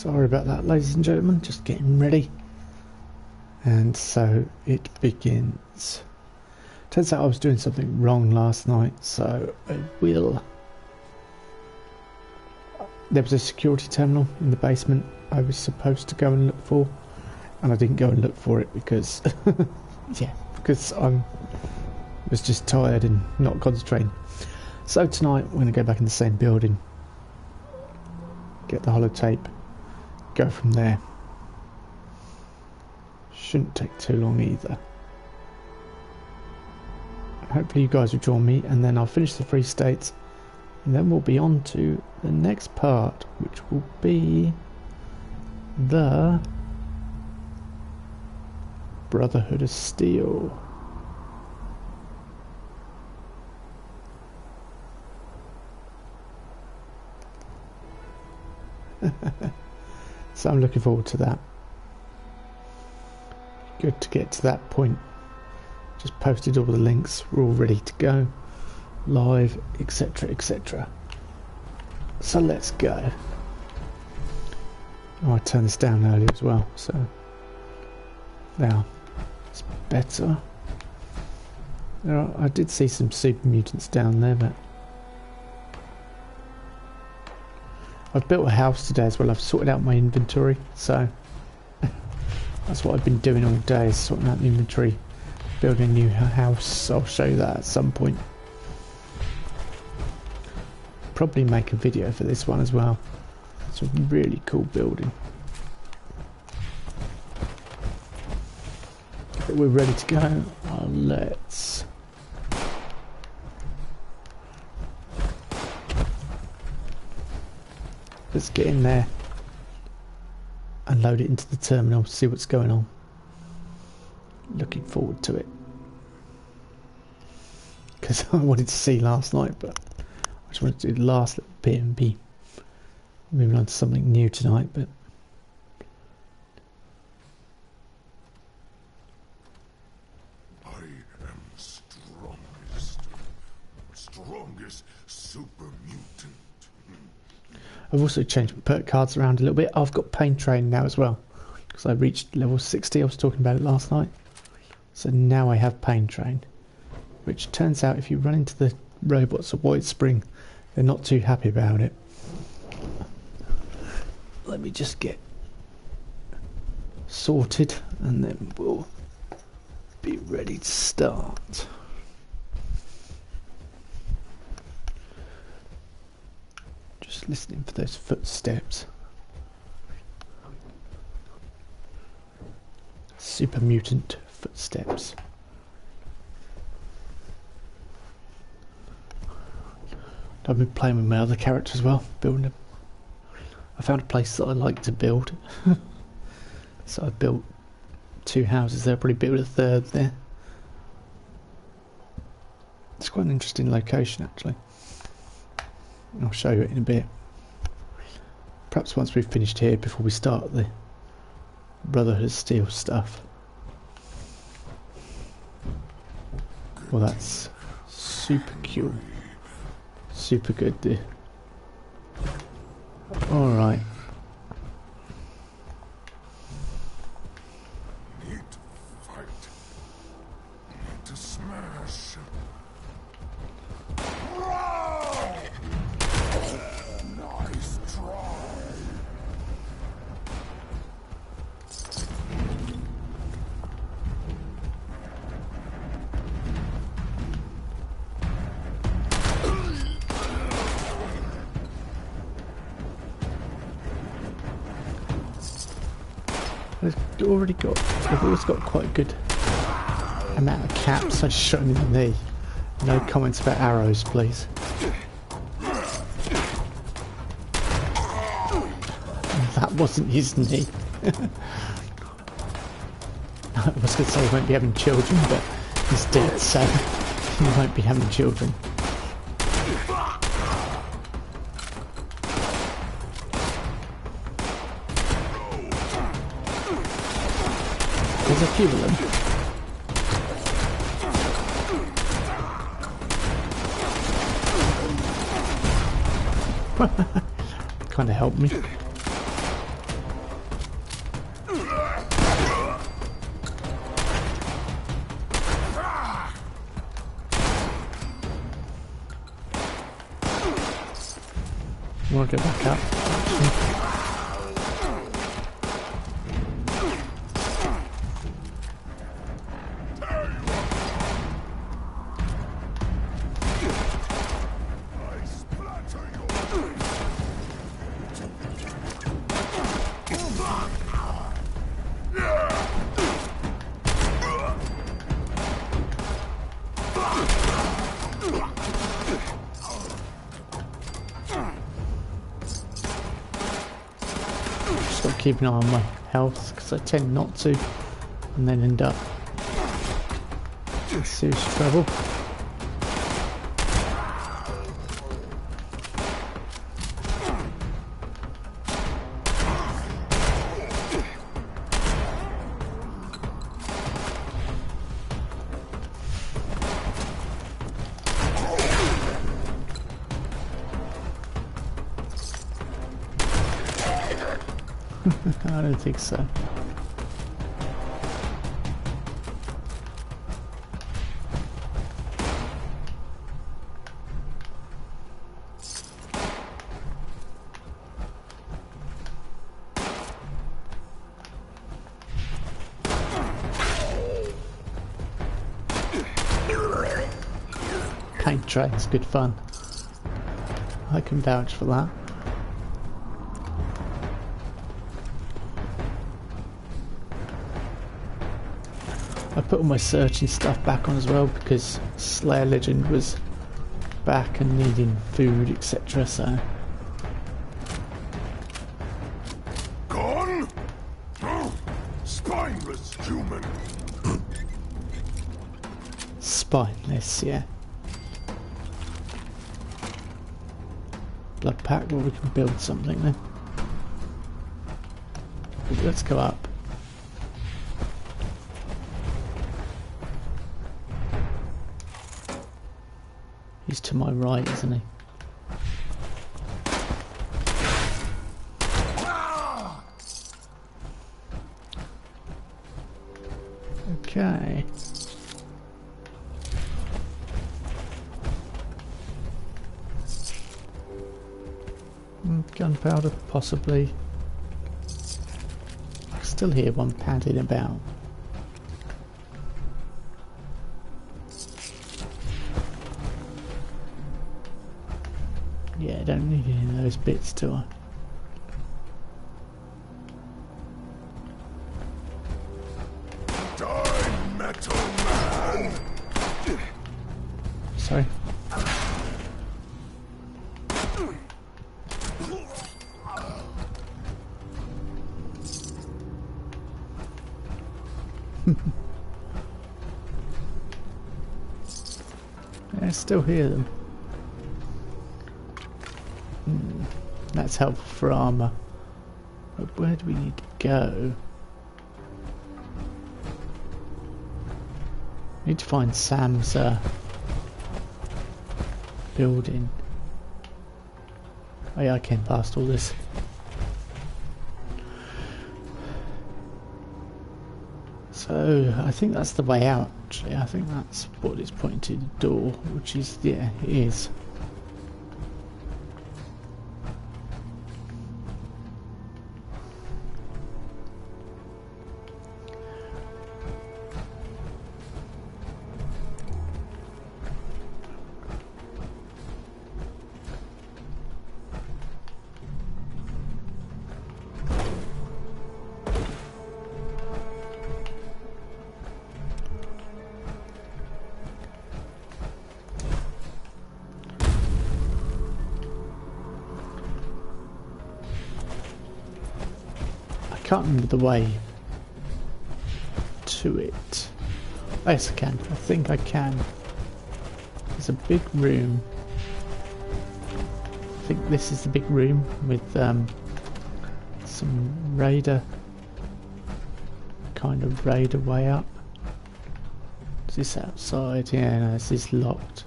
Sorry about that, ladies and gentlemen, just getting ready. And so it begins. Turns out I was doing something wrong last night, so I will... There was a security terminal in the basement I was supposed to go and look for, and I didn't go and look for it because... yeah, because I was just tired and not concentrating. So tonight we're going to go back in the same building, get the holotape, go from there. Shouldn't take too long either. Hopefully you guys will join me, and then I'll finish the Free States, and then we'll be on to the next part, which will be the Brotherhood of Steel. So I'm looking forward to that. Good to get to that point. Just posted all the links, we're all ready to go live, etc, etc. So let's go. Oh, I turned this down earlier as well, so now it's better. I did see some super mutants down there, but I've built a house today as well. I've sorted out my inventory, so that's what I've been doing all day, is sorting out the inventory, building a new house. I'll show you that at some point. Probably make a video for this one as well. It's a really cool building. But we're ready to go. Let's... Let's get in there and load it into the terminal, see what's going on. Looking forward to it. Because I wanted to see last night, but I just wanted to do the last little bit and be moving on to something new tonight, but I am strongest super mutant. I've also changed my perk cards around a little bit. I've got pain training now as well, because I reached level 60. I was talking about it last night. So now I have pain train, which turns out if you run into the robots at White Spring, they're not too happy about it. Let me just get sorted and then we'll be ready to start. Just listening for those footsteps. Super mutant footsteps. I've been playing with my other character as well, building a... I found a place that I like to build. So I built 2 houses there, probably build a 3rd there. It's quite an interesting location actually. I'll show you it in a bit. Perhaps once we've finished here before we start the Brotherhood of Steel stuff. Well, that's super cool. Super good, dude. Alright. Need to fight. Need to smash. Nice try. I've always got quite a good amount of caps. I just shot him in the knee. No comments about arrows, please. That wasn't his knee. I was going to say he won't be having children, but he's dead, so he won't be having children. There's a few of them. Kind of helped me. want to go back up. Just got to keep an eye on my health because I tend not to, and then end up in serious trouble. I don't think so. Paint train's good fun. I can vouch for that. I put all my searching stuff back on as well because Slayer Legend was back and needing food, etc. So Gone? Oh, spineless human. spineless, yeah. Blood pack, well we can build something then. Let's go up. He's to my right, isn't he? Okay. Gunpowder, possibly. I can still hear one padding about. Yeah, I don't need any of those bits, do I? Die, metal man! Sorry. I still hear them. That's helpful for armour. But where do we need to go? Need to find Sam's building. Oh yeah, I came past all this. So I think that's the way out actually. I think that's what it's pointing to, the door, which is, yeah, it is. I can't remember the way to it. Yes, I can. I think I can. There's a big room. I think this is the big room with some raider way up. Is this outside? Yeah, no, this is locked.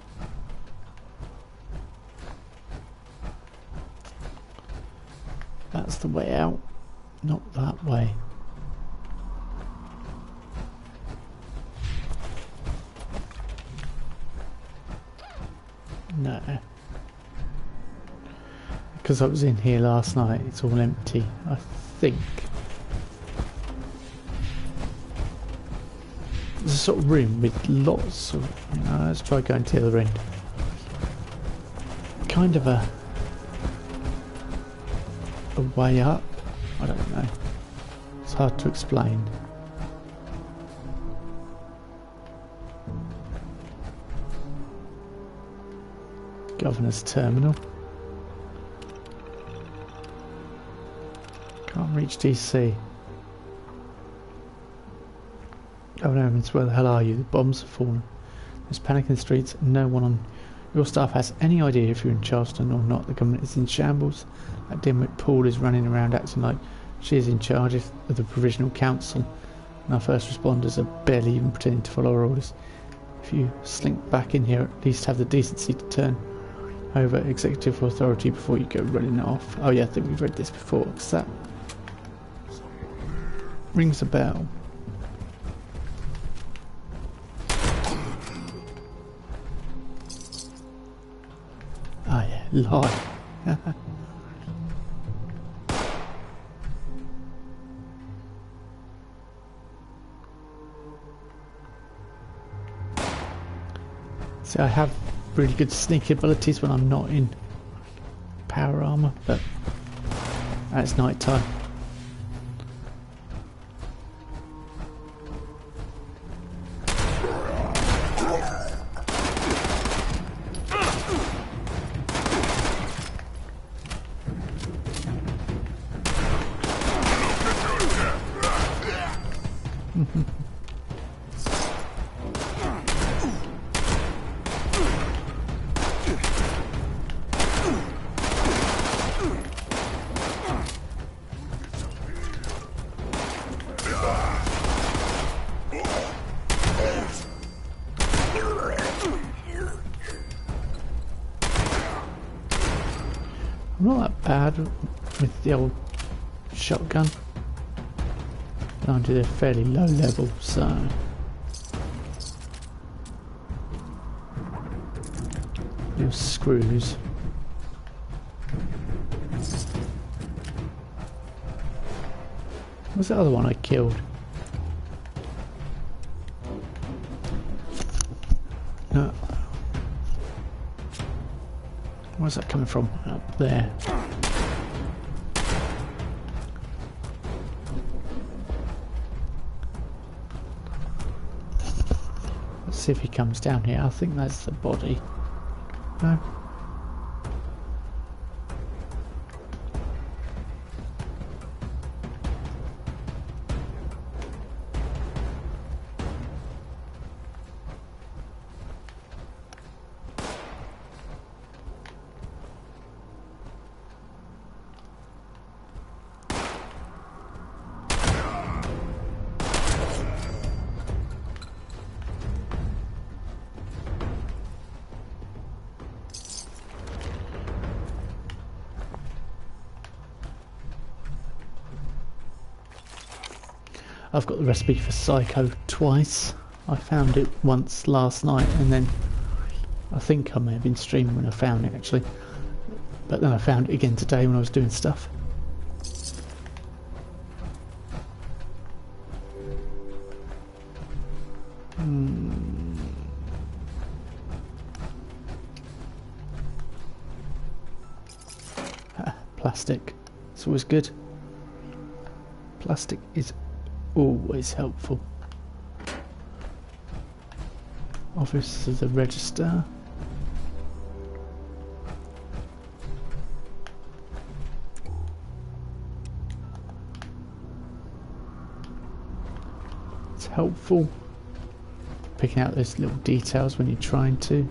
That's the way out. Not that way. No. because I was in here last night, it's all empty, I think. There's a sort of room with lots of... let's try going to the other end. Kind of a way up. I don't know. It's hard to explain. Governor's Terminal. Can't reach DC. Governor Evans, where the hell are you? The bombs have fallen. There's panic in the streets. No one on your staff has any idea if you're in Charleston or not. The government is in shambles. That dimwit Paul is running around acting like she is in charge of the Provisional Council. And our first responders are barely even pretending to follow our orders. If you slink back in here, at least have the decency to turn over executive authority before you go running off. Oh yeah, I think we've read this before, because that rings a bell. Oh yeah, lie. See, I have really good sneak abilities when I'm not in power armor, but it's night time. I'm not that bad with the old shotgun. Granted, they're fairly low level, so little screws. What's the other one I killed? No. Where's that coming from? Up there. Let's see if he comes down here. I think that's the body. No? I've got the recipe for Psycho twice. I found it once last night, and then I think I may have been streaming when I found it actually. But then I found it again today when I was doing stuff. Plastic. It's always good. Plastic is always helpful. Office of the Register. It's helpful picking out those little details when you're trying to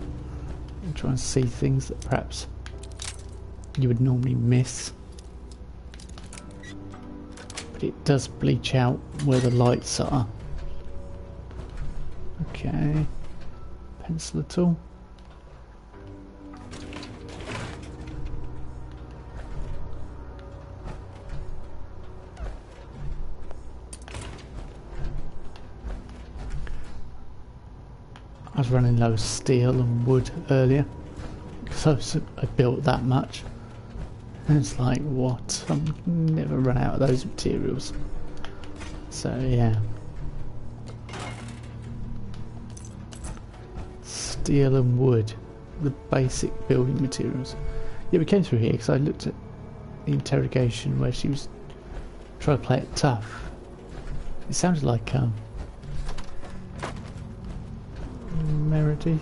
try and see things that perhaps you would normally miss. It does bleach out where the lights are. Okay. Pencil at all. I was running low steel and wood earlier because I built that much. And it's like, what? I've never run out of those materials. So yeah. Steel and wood, the basic building materials. Yeah, we came through here because I looked at the interrogation where she was trying to play it tough. It sounded like Melody,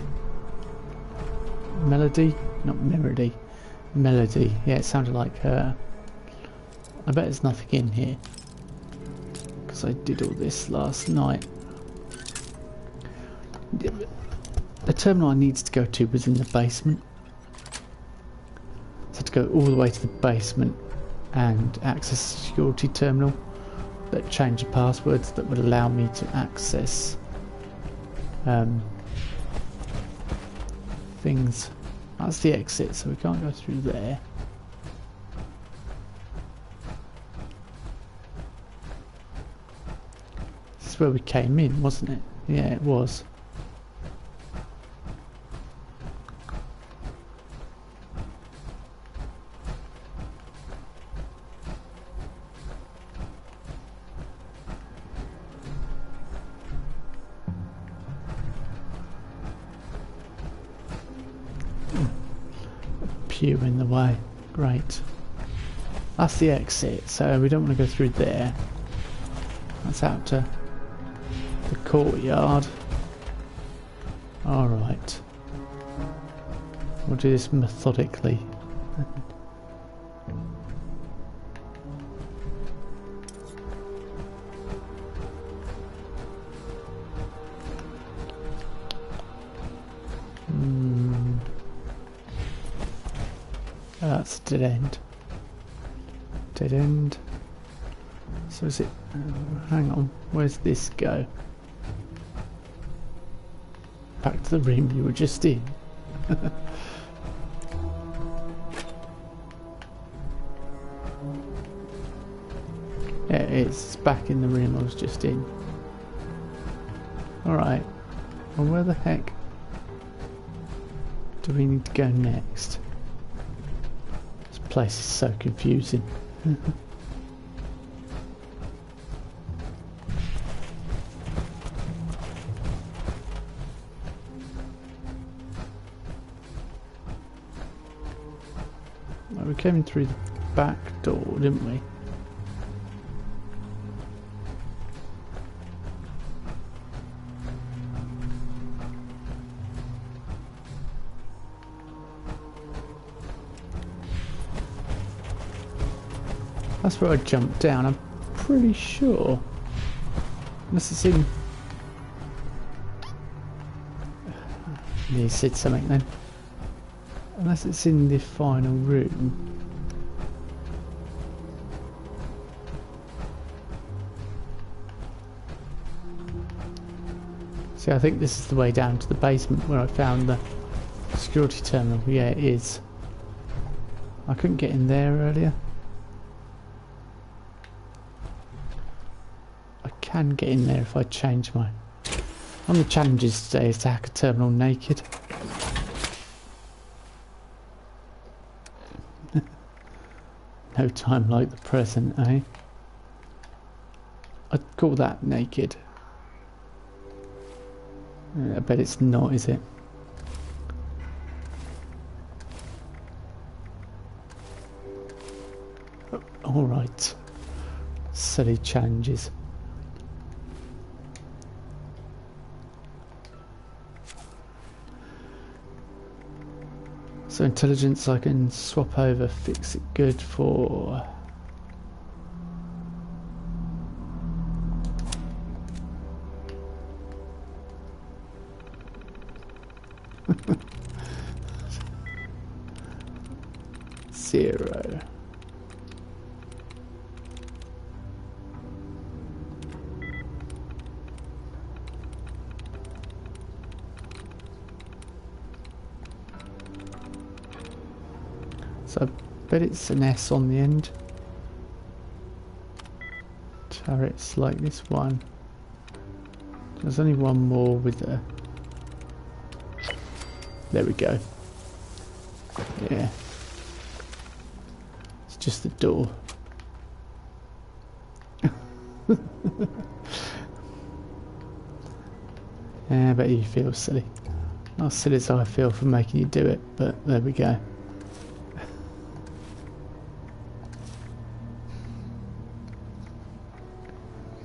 not Melody, Melody. Yeah, it sounded like her. I bet there's nothing in here because I did all this last night. The terminal I needed to go to was in the basement. So I had to go all the way to the basement and access a security terminal that changed the passwords that would allow me to access things. That's the exit, so we can't go through there. This is where we came in, wasn't it? Yeah, it was. In the way. Great. That's the exit, so we don't want to go through there. That's out to the courtyard. Alright. We'll do this methodically. That's a dead end. Dead end. So is it... hang on. Where's this go? Back to the room you were just in. Yeah, it's back in the room I was just in. Alright. Well, where the heck do we need to go next? Place is so confusing. Well, we came in through the back door, didn't we? That's where I jumped down, I'm pretty sure. Unless it's in... He said something then. Unless it's in the final room. See, I think this is the way down to the basement where I found the security terminal. Yeah, it is. I couldn't get in there earlier. Can get in there if I change my... One of the challenges today is to hack a terminal naked. No time like the present, eh? I'd call that naked. I bet it's not, is it? Alright. Silly challenges. So intelligence I can swap over, fix it good for... Zero. So I bet it's an S on the end. Turrets like this one. There's only one more with a... There we go. Yeah. just the door. Yeah, I bet you feel silly. Not as silly as I feel for making you do it, but there we go.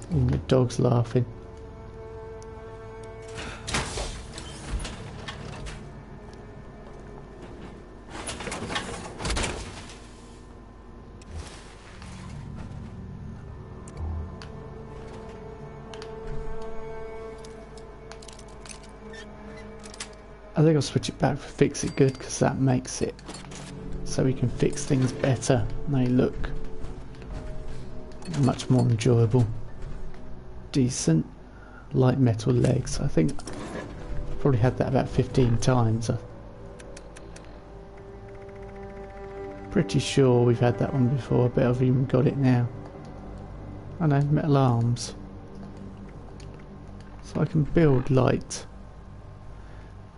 And the dog's laughing. I think I'll switch it back for Fix It Good because that makes it so we can fix things better and they look much more enjoyable. Decent. Light metal legs. I think I've probably had that about 15 times. I'm pretty sure we've had that one before. I bet I've even got it now. I know, metal arms. So I can build light.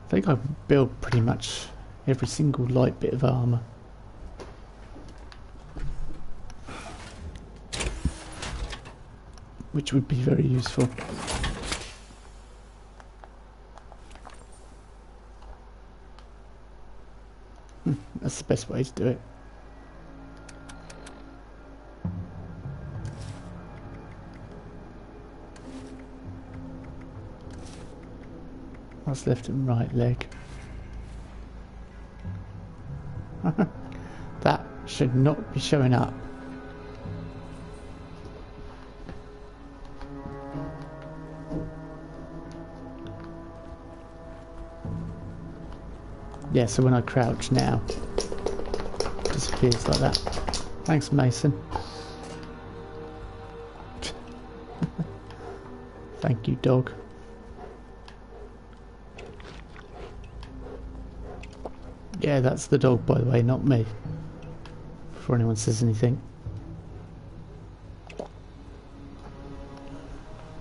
I think I can build pretty much every single light bit of armour. Which would be very useful. That's the best way to do it. That's left and right leg. That should not be showing up. Yeah, so when I crouch now, it disappears like that. Thanks, Mason. Thank you, dog. Yeah, that's the dog, by the way, not me. Before anyone says anything.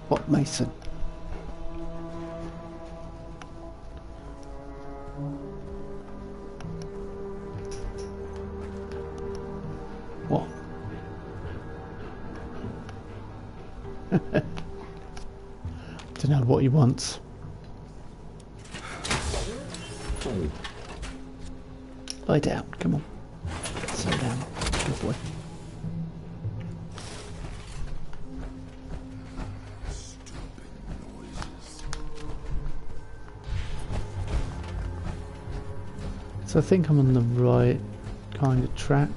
What, Mason? What? Don't know what he wants. Lie down, come on. Slow down, good boy. So I think I'm on the right kind of track.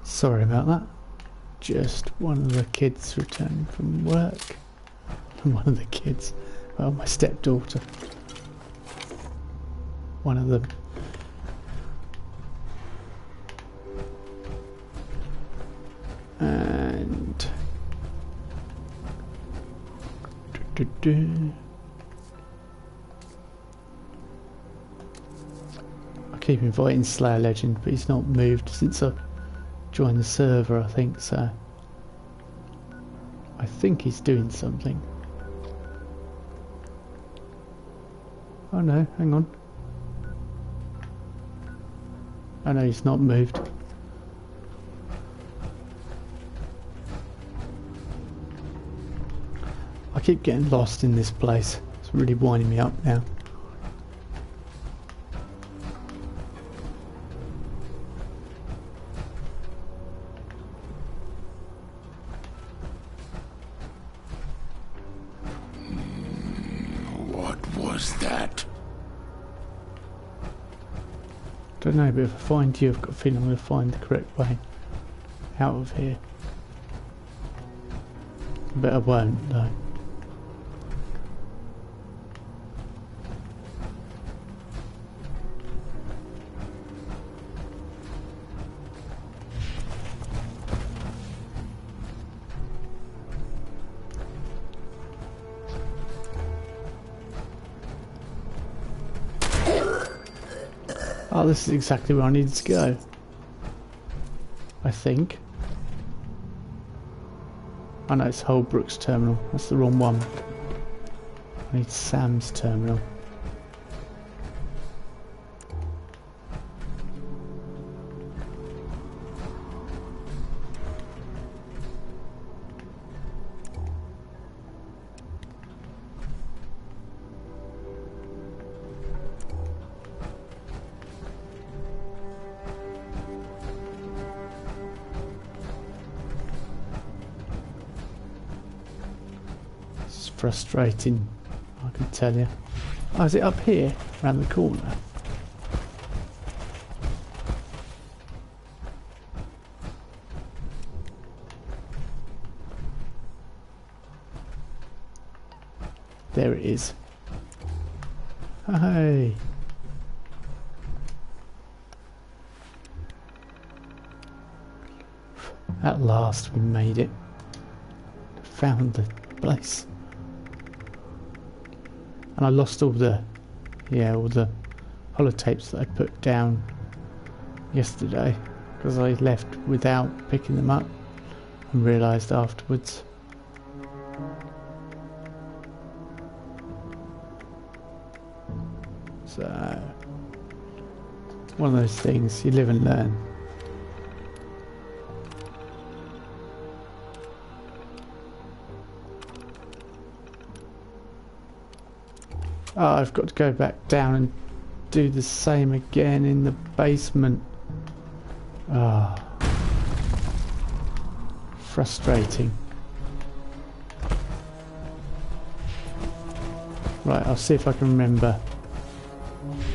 Sorry about that. Just one of the kids returning from work. One of the kids. Well, my stepdaughter. One of them. And... I keep inviting Slayer Legend, but he's not moved since I joined the server, I think, so I think he's doing something. Oh no, hang on. Oh no, he's not moved. I keep getting lost in this place. It's really winding me up now. don't know, but if I find you, I've got a feeling I'm going to find the correct way out of here. But I won't, though. Oh, this is exactly where I needed to go. I think. Oh no, it's Holbrook's terminal. That's the wrong one. I need Sam's terminal. Frustrating, I can tell you. Oh, is it up here, around the corner? There it is. Hey. At last we made it. Found the place. And I lost all the holotapes that I put down yesterday because I left without picking them up and realised afterwards. So, one of those things, you live and learn. Oh, I've got to go back down and do the same again in the basement. Ah, frustrating. Right, I'll see if I can remember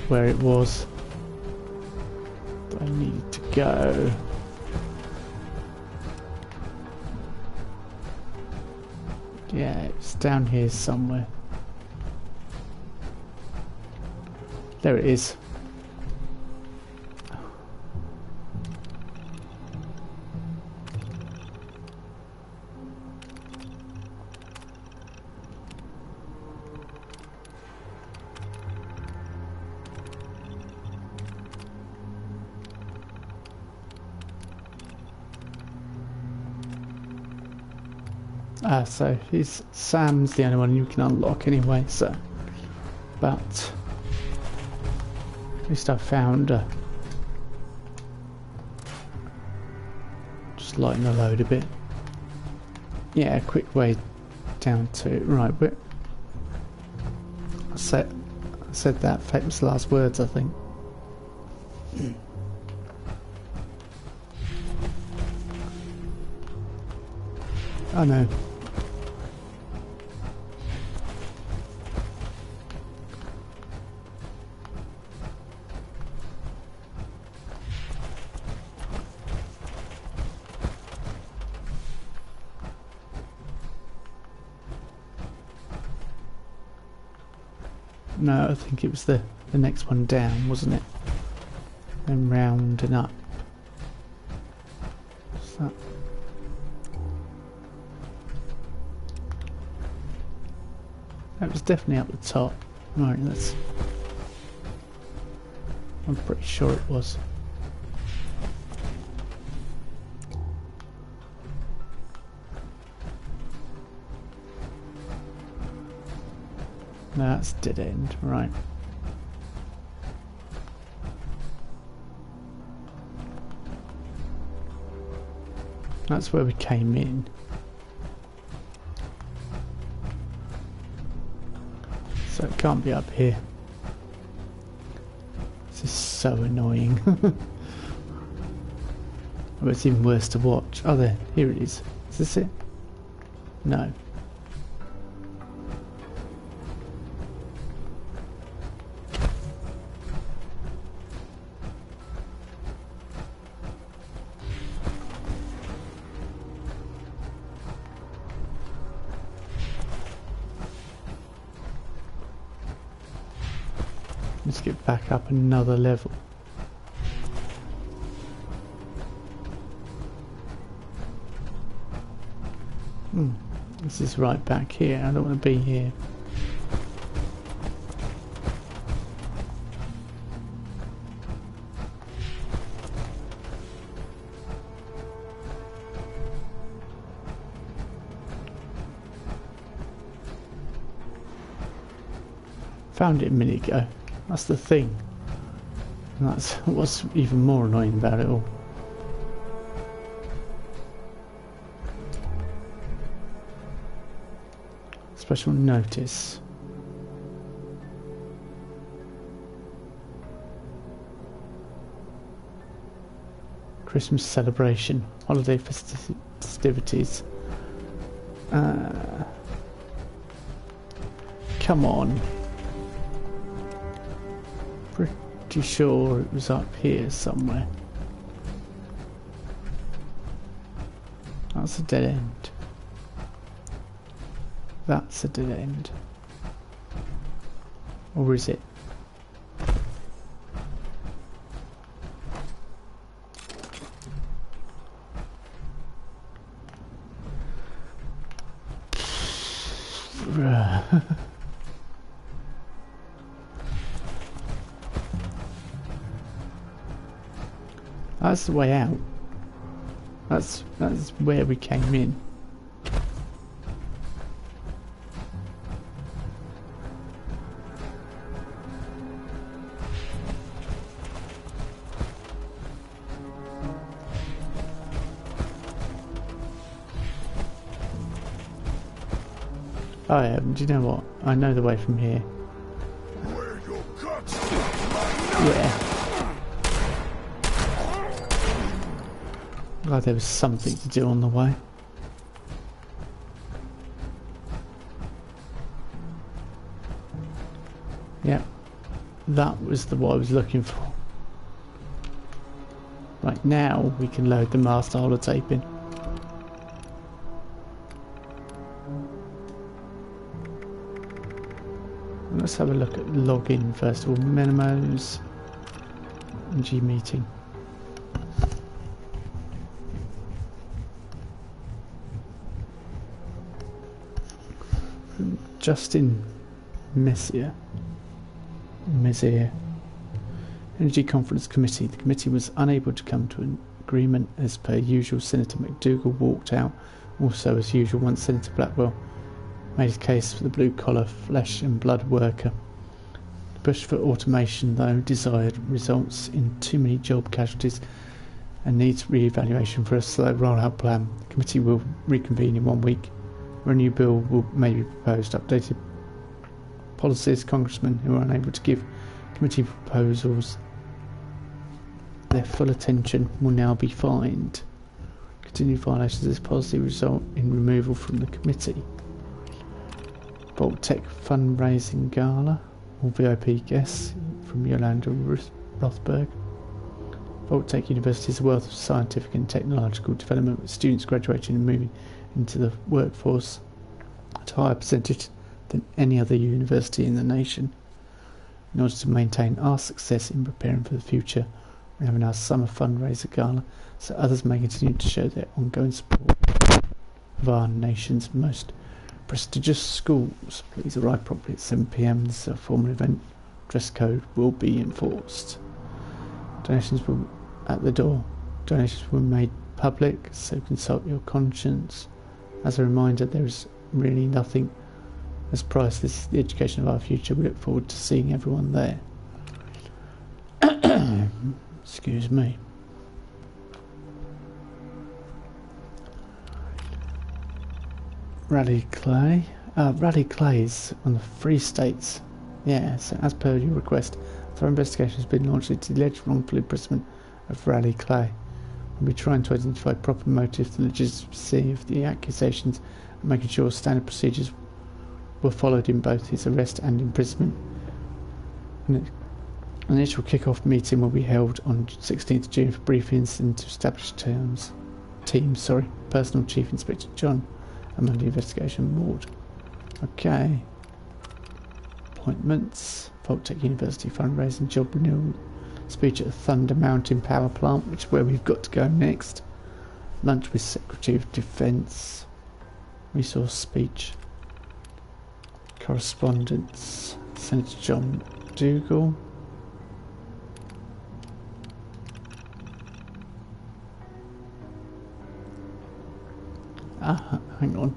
where it was that I needed to go. Yeah, it's down here somewhere. There it is. So Sam's the only one you can unlock anyway, so. But at least I found just lighten the load a bit. Yeah, a quick way down to right, but I said that famous last words, I think. I know. No, I think it was the next one down, wasn't it? And round and up. What's that? That was definitely up the top. Right, let's... I'm pretty sure it was. No, that's dead end, right. That's where we came in. So it can't be up here. This is so annoying. Oh, it's even worse to watch. Oh, there, here it is. Is this it? No. Let's get back up another level. This is right back here. I don't want to be here. Found it a minute ago. That's the thing. And that's what's even more annoying about it all. Special notice. Christmas celebration. Holiday festivities. Come on. Pretty sure it was up here somewhere. That's a dead end. That's a dead end. Or is it? That's the way out. That's where we came in. Oh yeah, do you know what? I know the way from here. Where your guts? Yeah. Glad there was something to do on the way. Yeah, that was what I was looking for. Right, now we can load the master holotape in. Let's have a look at login first of all. Memos and G meeting. Justin Messier. Energy Conference Committee. The committee was unable to come to an agreement as per usual. Senator McDougall walked out. Also as usual, once Senator Blackwell made his case for the blue-collar flesh and blood worker. The push for automation, though desired, results in too many job casualties and needs re-evaluation for a slow roll-out plan. The committee will reconvene in 1 week, where a new bill will maybe proposed. Updated policies. Congressmen who are unable to give committee proposals their full attention will now be fined. Continued violations of this policy result in removal from the committee. Vault-Tec fundraising gala. All VIP guests from Yolanda Rothberg. Vault-Tec University is a wealth of scientific and technological development, with students graduating and moving into the workforce at a higher percentage than any other university in the nation. In order to maintain our success in preparing for the future, we're having our summer fundraiser gala so others may continue to show their ongoing support of our nation's most prestigious schools. Please arrive properly at 7 p.m. This is a formal event. Dress code will be enforced. Donations will at the door. Donations were made public, so consult your conscience. As a reminder, there is really nothing as priceless as the education of our future. We look forward to seeing everyone there. Excuse me. Rally Clay. Rally Clay is one of the Free States. Yeah, so as per your request, a thorough investigation has been launched into the alleged wrongful imprisonment of Rally Clay. We'll be trying to identify proper motives, the legitimacy of the accusations, and making sure standard procedures were followed in both his arrest and imprisonment. An initial kick-off meeting will be held on 16th June for briefings and to establish teams. Personal Chief Inspector John among the investigation board. Okay. appointments. Voltech University fundraising, job renewal, speech at the Thunder Mountain Power Plant, which is where we've got to go next. Lunch with Secretary of Defence. Resource speech. Correspondence. Senator John Dougal. Hang on.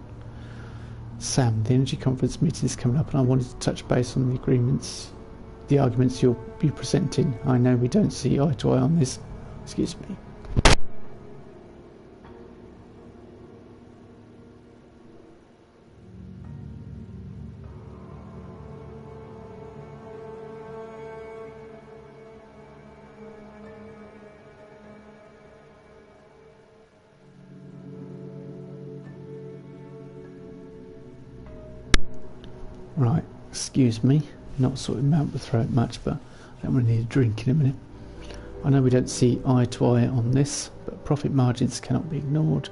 Sam, the energy conference meeting is coming up and I wanted to touch base on the arguments you'll be presenting. I know we don't see eye to eye on this. Excuse me. Right, excuse me, not sorting out the throat much, but I don't really need a drink in a minute. I know we don't see eye to eye on this, but profit margins cannot be ignored.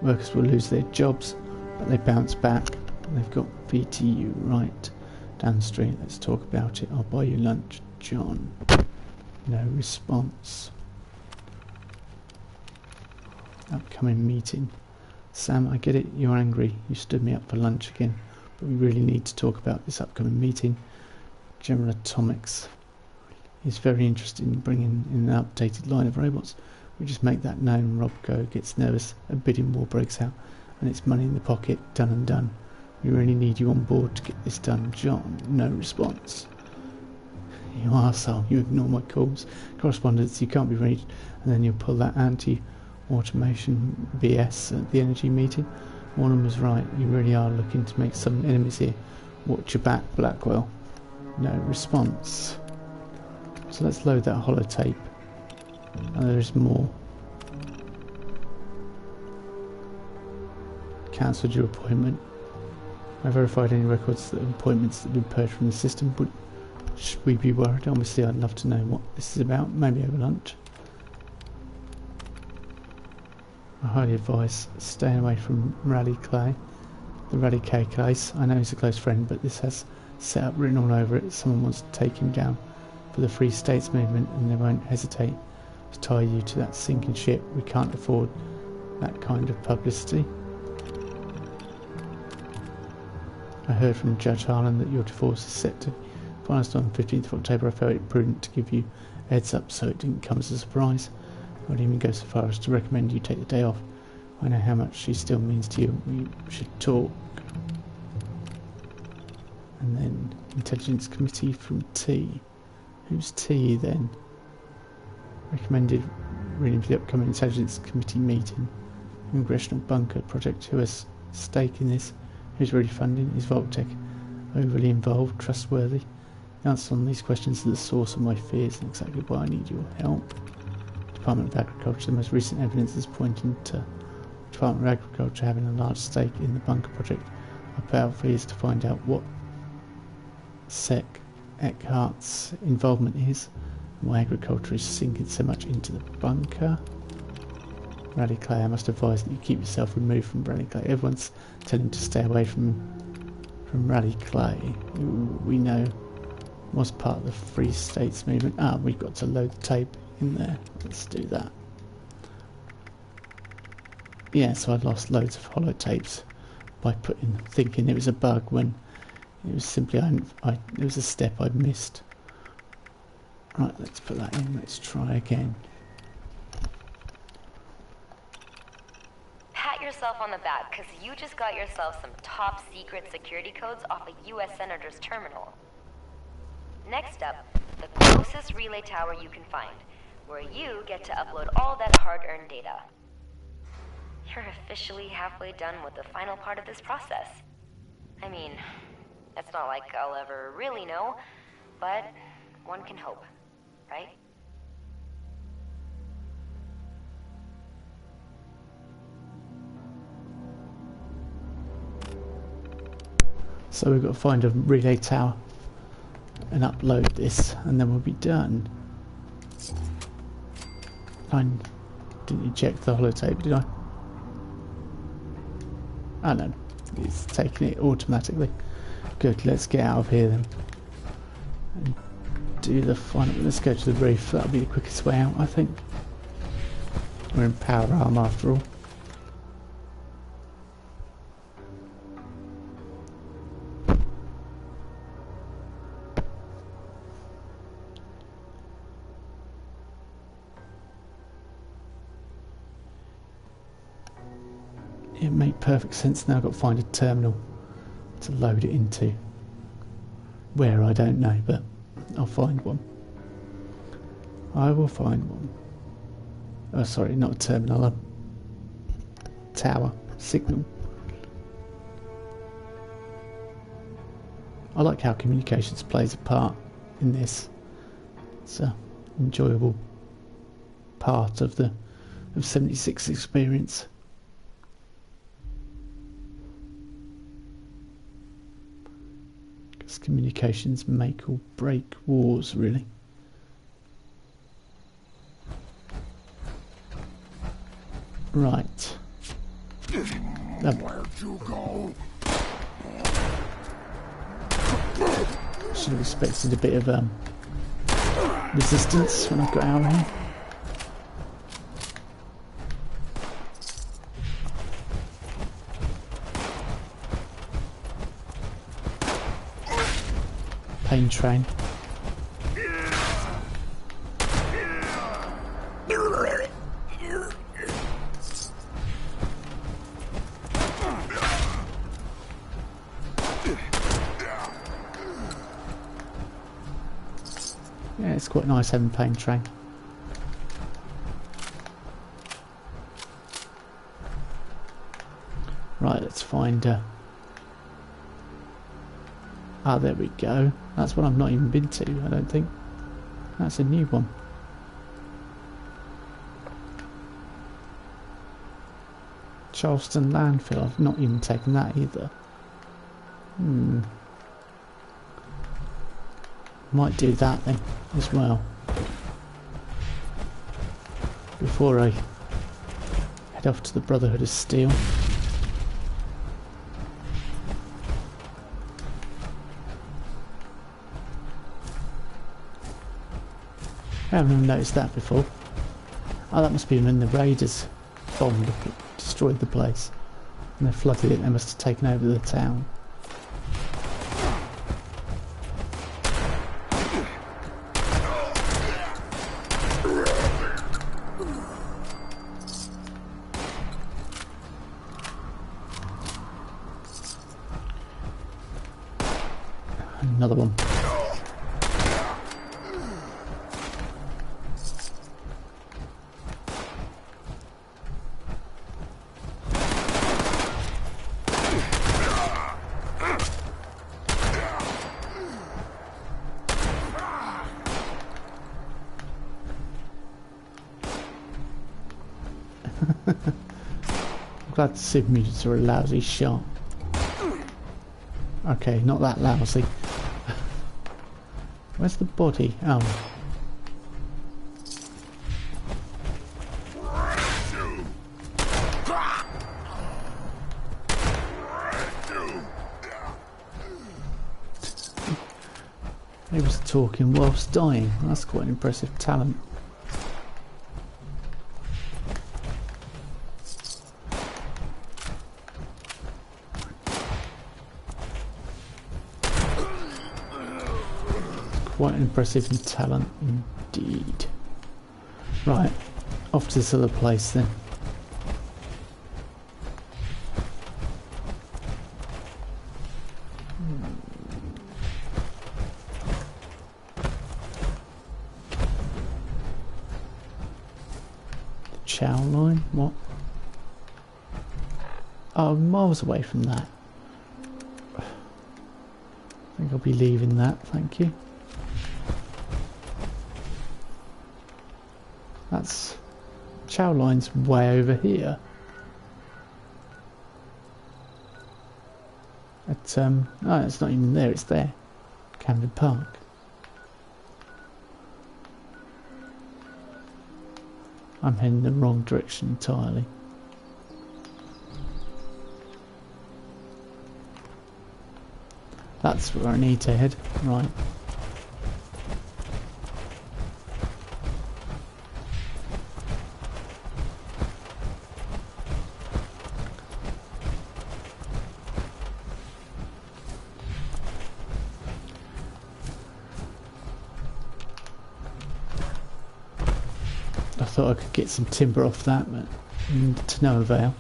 Workers will lose their jobs, but they bounce back. They've got VTU right down the street. Let's talk about it. I'll buy you lunch, John. No response. Upcoming meeting. Sam, I get it, you're angry. You stood me up for lunch again. We really need to talk about this upcoming meeting. General Atomics is very interested in bringing in an updated line of robots. We just make that known. Robco gets nervous, a bidding war breaks out, and it's money in the pocket, done and done. We really need you on board to get this done. John, no response. You arsehole, you ignore my calls. Correspondence, you can't be reached, and then you'll pull that anti-automation BS at the energy meeting. Warren was right, you really are looking to make some enemies here. Watch your back, Blackwell. No response. So let's load that holotape. And there is more. Cancelled your appointment. I verified any records of appointments that have been purged from the system. Should we be worried? Obviously I'd love to know what this is about, maybe over lunch. I highly advise staying away from Rally Clay. The Rally K case. I know he's a close friend, but this has set up written all over it. Someone wants to take him down for the Free States movement, and they won't hesitate to tie you to that sinking ship. We can't afford that kind of publicity. I heard from Judge Harlan that your divorce is set to finalist on the 15th of October. I felt it prudent to give you a heads up so it didn't come as a surprise. I would even go so far as to recommend you take the day off. I know how much she still means to you. We should talk. And then Intelligence Committee from T. Who's T then? Recommended reading for the upcoming Intelligence Committee meeting. Congressional Bunker Project. Who has stake in this? Who's really funding? Is Voltech overly involved? Trustworthy? The answer on these questions is the source of my fears and exactly why I need your help. Department of Agriculture. The most recent evidence is pointing to the Department of Agriculture having a large stake in the bunker project. Our power is to find out what Sec Eckhart's involvement is and why agriculture is sinking so much into the bunker. Rally Clay, I must advise that you keep yourself removed from Rally Clay. Everyone's telling him to stay away from Rally Clay, who we know was part of the Free States movement. We've got to load the tape in there. Let's do that. Yeah, so I lost loads of holotapes by thinking it was a bug when it was simply it was a step I'd missed. Right, let's put that in. Let's try again. Pat yourself on the back, because you just got yourself some top secret security codes off a U.S. Senator's terminal. Next up, the closest relay tower you can find, where you get to upload all that hard-earned data. You're officially halfway done with the final part of this process. I mean, it's not like I'll ever really know, but one can hope, right? So we've got to find a relay tower and upload this, and then we'll be done. I didn't eject the holotape, did I? Oh no, it's taking it automatically. Good, let's get out of here then. And do the final. Let's go to the roof. That'll be the quickest way out, I think. We're in power arm after all. It makes perfect sense now. I've got to find a terminal to load it into. Where, I don't know, but I'll find one. I will find one. Oh, sorry, not a terminal, a tower, signal. I like how communications plays a part in this. It's an enjoyable part of the 76 experience. Because communications make or break wars, really. Right. Where'd you go? Should have expected a bit of resistance when I got out of here. Pain train. Yeah, it's quite nice having pain train. Right, let's find ah, there we go. That's one I've not even been to, I don't think. That's a new one. Charleston landfill, I've not even taken that either. Might do that then as well before I head off to the Brotherhood of Steel. I haven't even noticed that before. Oh, that must be when the raiders bombed, destroyed the place and they flooded it. They must have taken over the town. Another one. I'm glad the super mutants are a lousy shot. Okay, not that lousy. Where's the body? Oh. He was talking whilst dying. That's quite an impressive talent. Quite an impressive talent indeed. Right, off to this other place then. The Chow line? What? Oh, miles away from that. I think I'll be leaving that, thank you. That's Chow line's way over here. At oh, it's not even there. It's there, Camden Park. I'm heading the wrong direction entirely. That's where I need to head. Right. thought I could get some timber off that, but to no avail.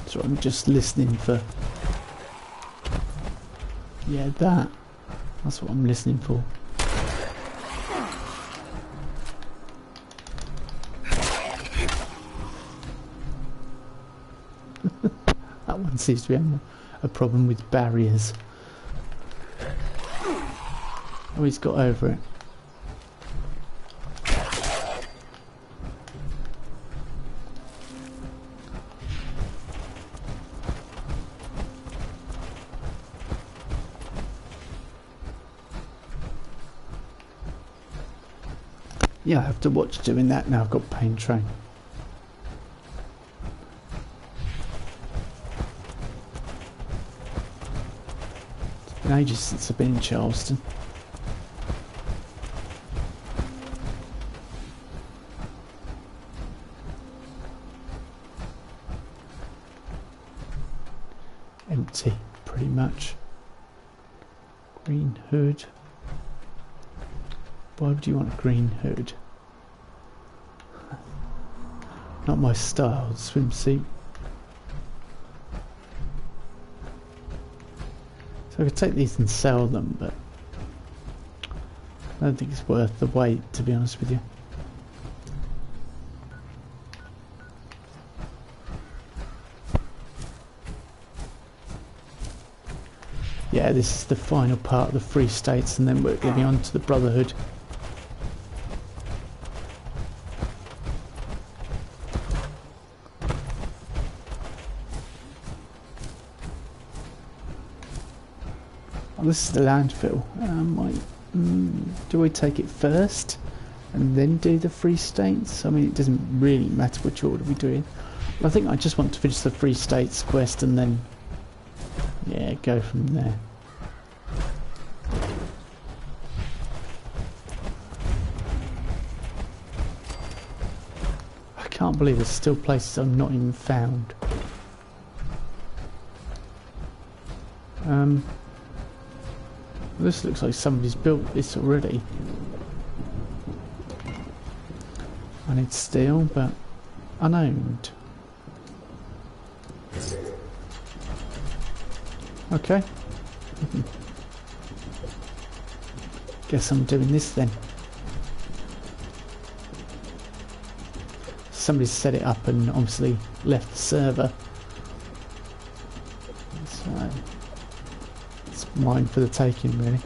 So I'm just listening for... Yeah, that's what I'm listening for. That one seems to be having a problem with barriers. Oh, he's got over it. Yeah, I have to watch doing that now. I've got pain train. It's been ages since I've been in Charleston. Empty, pretty much. Green hood. Why would you want a green hood? Not my style, swimsuit. So I could take these and sell them, but I don't think it's worth the wait, to be honest with you. Yeah, this is the final part of the Free States, and then we're going to be on to the Brotherhood. This is the landfill. Do I take it first and then do the Free States? I mean, it doesn't really matter which order we're doing. I think I just want to finish the Free States quest and then, yeah, go from there. I can't believe there's still places I've not even found. This looks like somebody's built this already. I need steel, but unowned. Okay. Guess I'm doing this then. Somebody's set it up and obviously left the server. So it's mine for the taking, really.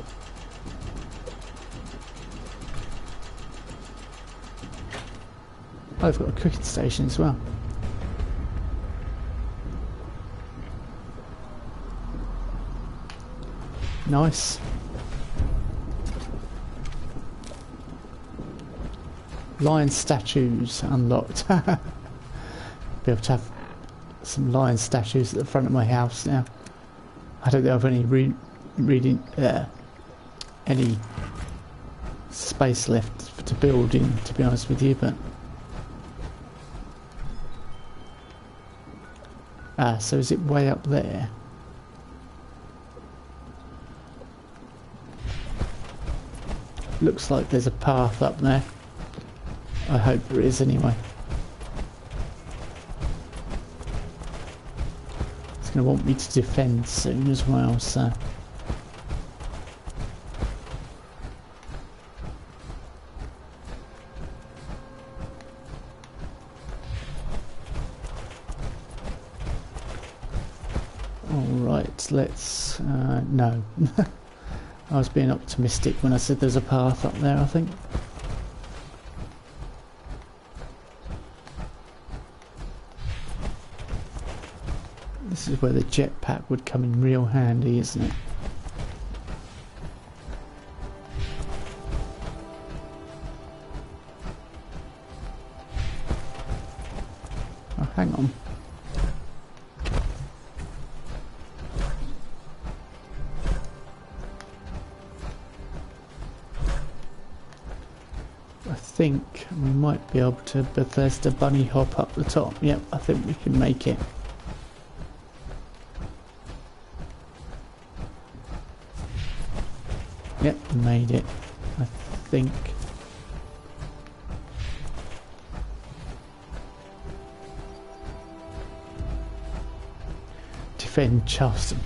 Oh, I've got a cooking station as well. Nice. Lion statues unlocked. Be able to have some lion statues at the front of my house now. I don't think I've any any space left to build in, to be honest with you, but so is it way up there? Looks like there's a path up there. I hope there is anyway. It's going to want me to defend soon as well, so. Alright, let's... no. I was being optimistic when I said there's a path up there, I think. This is where the jetpack would come in real handy, isn't it? Oh, hang on. I think we might be able to Bethesda bunny hop up the top. Yep, I think we can make it. Yep, made it, I think. Defend Charleston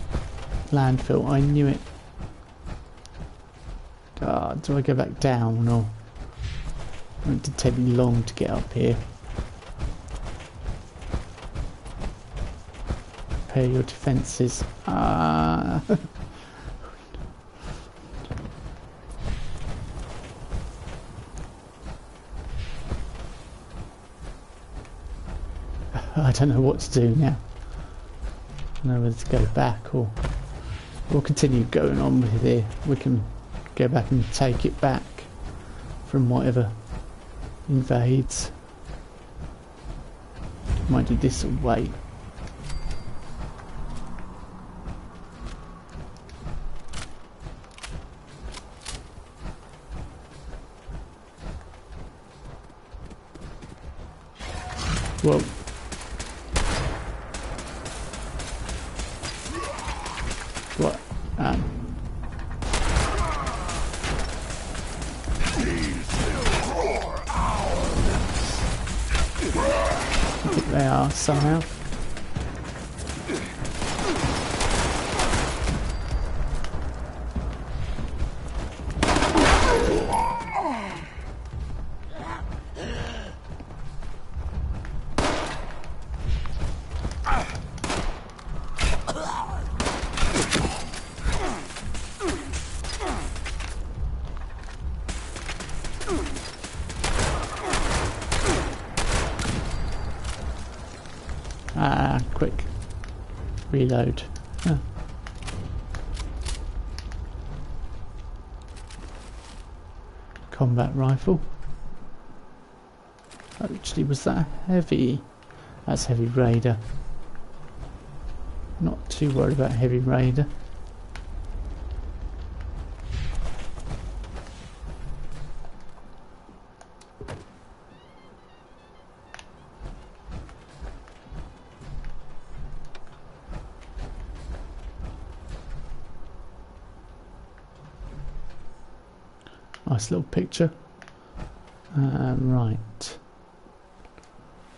landfill, I knew it. Do I go back down or... It did take me long to get up here. Prepare your defences. I don't know what to do now. I don't know whether to go back or we'll continue going on with it. We can go back and take it back from whatever invades. Might do this or wait. Whoa. What? I think they are somehow. Quick reload. Huh. Combat rifle. Actually, was that heavy? That's heavy raider. Not too worried about heavy raider. Nice little picture. Right.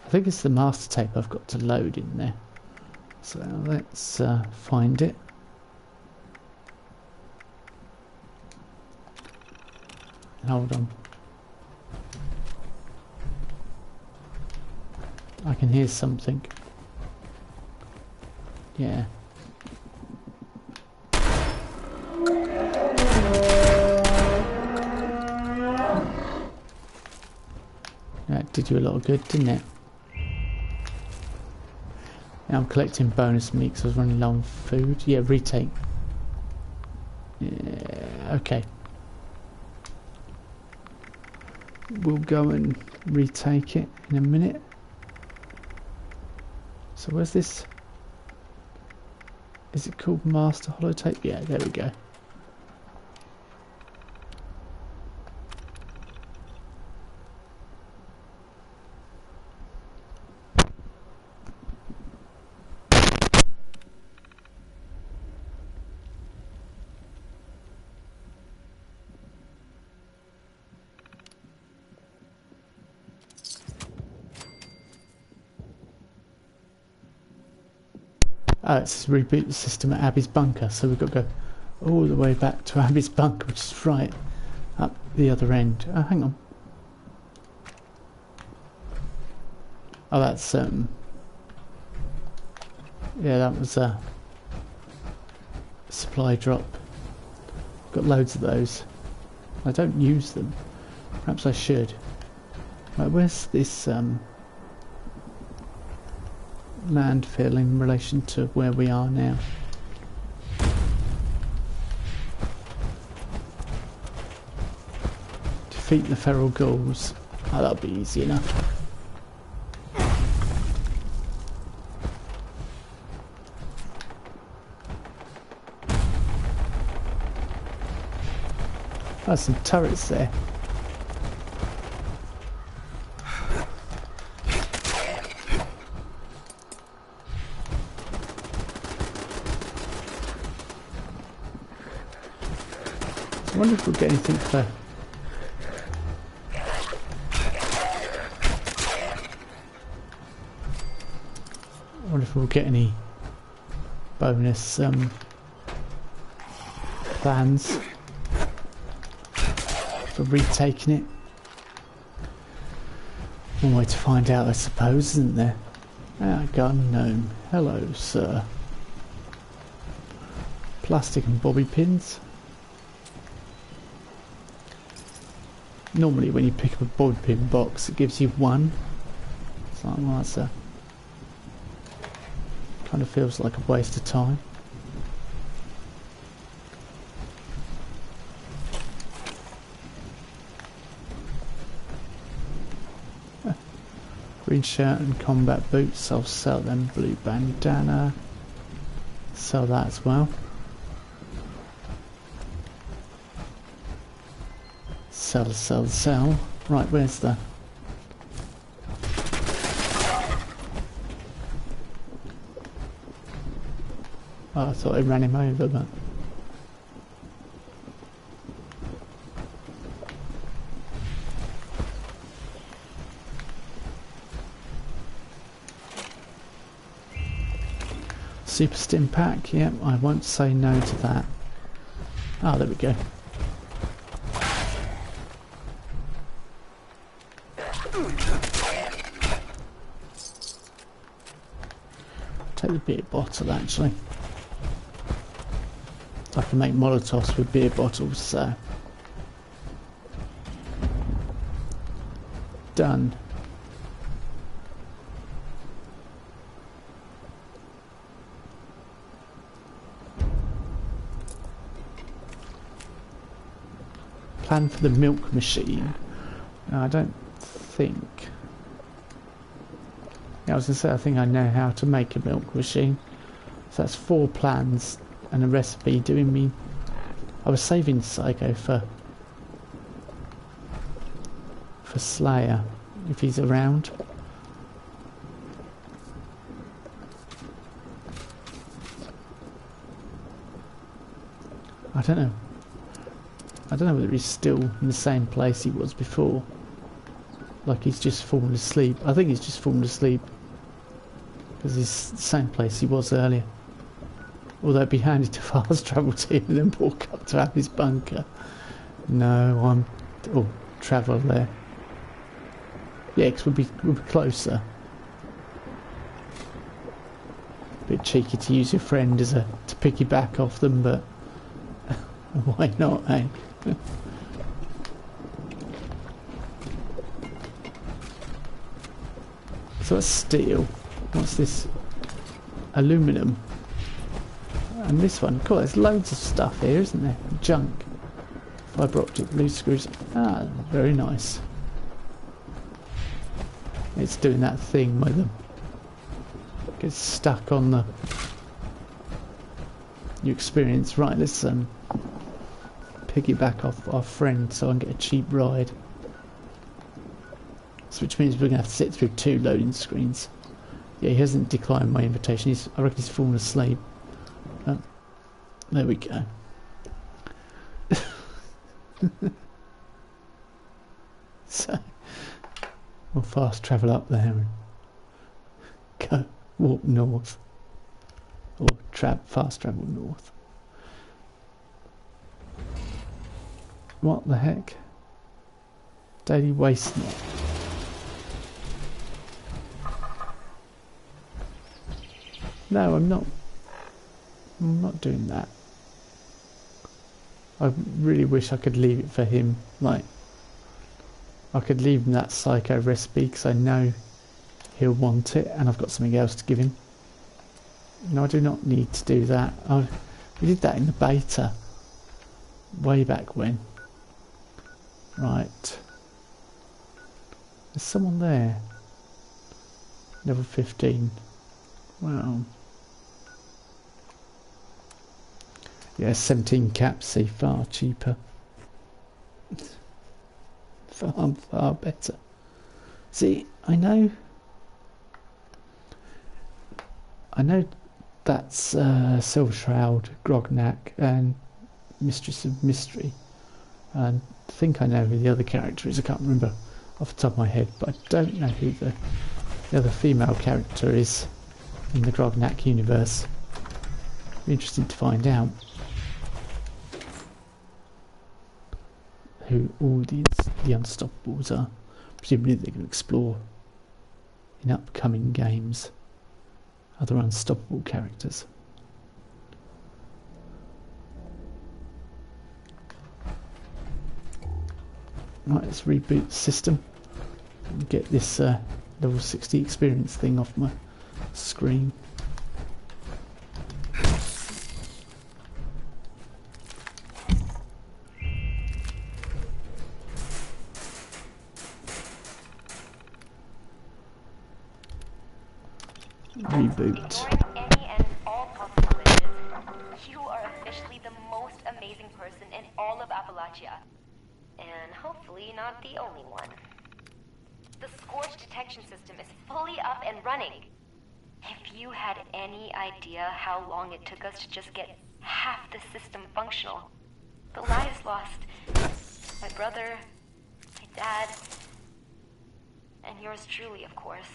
I think it's the master tape I've got to load in there. So let's find it. Hold on. I can hear something. Yeah. That did you a lot of good, didn't it? Now I'm collecting bonus meat because I was running low on food. Yeah, retake. Yeah, okay. We'll go and retake it in a minute. So where's this? Is it called Master Holotape? Yeah, there we go. Oh, it's reboot the system at Abby's bunker, so we've got to go all the way back to Abby's bunker, which is right up the other end. Oh, hang on. Oh, that's yeah, that was a supply drop. Got loads of those. I don't use them. Perhaps I should. Right, where's this landfill in relation to where we are now? Defeat the feral ghouls. Oh, that'll be easy enough. There's some turrets there. I wonder if we'll get anything for... I wonder if we'll get any bonus plans for retaking it. One way to find out, I suppose, isn't there? Ah, gun gnome. Hello, sir. Plastic and bobby pins. Normally when you pick up a bobby pin box it gives you one. It's like, well, that's a... kind of feels like a waste of time. Green shirt and combat boots, I'll sell them. Blue bandana, sell that as well. Sell, sell, sell. Right, where's the... Oh, I thought I ran him over, but... Super stim pack, yep, I won't say no to that. Ah, there we go. Take the beer bottle actually. I can make Molotovs with beer bottles, so... Done. Plan for the milk machine. No, I don't think... Yeah, I was going to say, I think I know how to make a milk machine. So that's 4 plans and a recipe doing me... I was saving Psycho for Slayer, if he's around. I don't know. I don't know whether he's still in the same place he was before. Like he's just fallen asleep. I think he's just fallen asleep. Because he's the same place he was earlier. Although it'd be handy to fast travel to him and then walk up to have his bunker. No, I'm... Oh, travel there. Yeah, because we'll be closer. Bit cheeky to use your friend as to piggyback off them, but... why not, eh? So that's steel. What's this? Aluminum. And this one, cool, there's loads of stuff here, isn't there? Junk. Fibre optic blue screws. Ah, very nice. It's doing that thing where them gets stuck on the... You experience. Right, let's piggyback off our friend so I can get a cheap ride. So which means we're going to have to sit through 2 loading screens. Yeah, he hasn't declined my invitation. I reckon he's fallen asleep. There we go. So we'll fast travel up there and go walk north, or fast travel north. What the heck? Daily Wasteland. No, I'm not doing that. I really wish I could leave it for him. Like, I could leave him that Psycho recipe because I know he'll want it and I've got something else to give him. No, I do not need to do that. We did that in the beta. Way back when. Right. There's someone there. Level 15. Wow. Yeah, 17 caps, see, far cheaper. Far better. See, I know that's Silver Shroud, Grognak and Mistress of Mystery. I think I know who the other character is. I can't remember off the top of my head, but I don't know who the other female character is in the Grognak universe. Be interesting to find out who all the Unstoppables are. Presumably they can explore in upcoming games other unstoppable characters. Right, let's reboot the system and get this level 60 experience thing off my screen. Reboot. Ignoring any and all possible glitches, you are officially the most amazing person in all of Appalachia. And hopefully not the only one. The Scorch detection system is fully up and running. If you had any idea how long it took us to just get half the system functional, the lives lost, my brother, my dad, and yours truly, of course.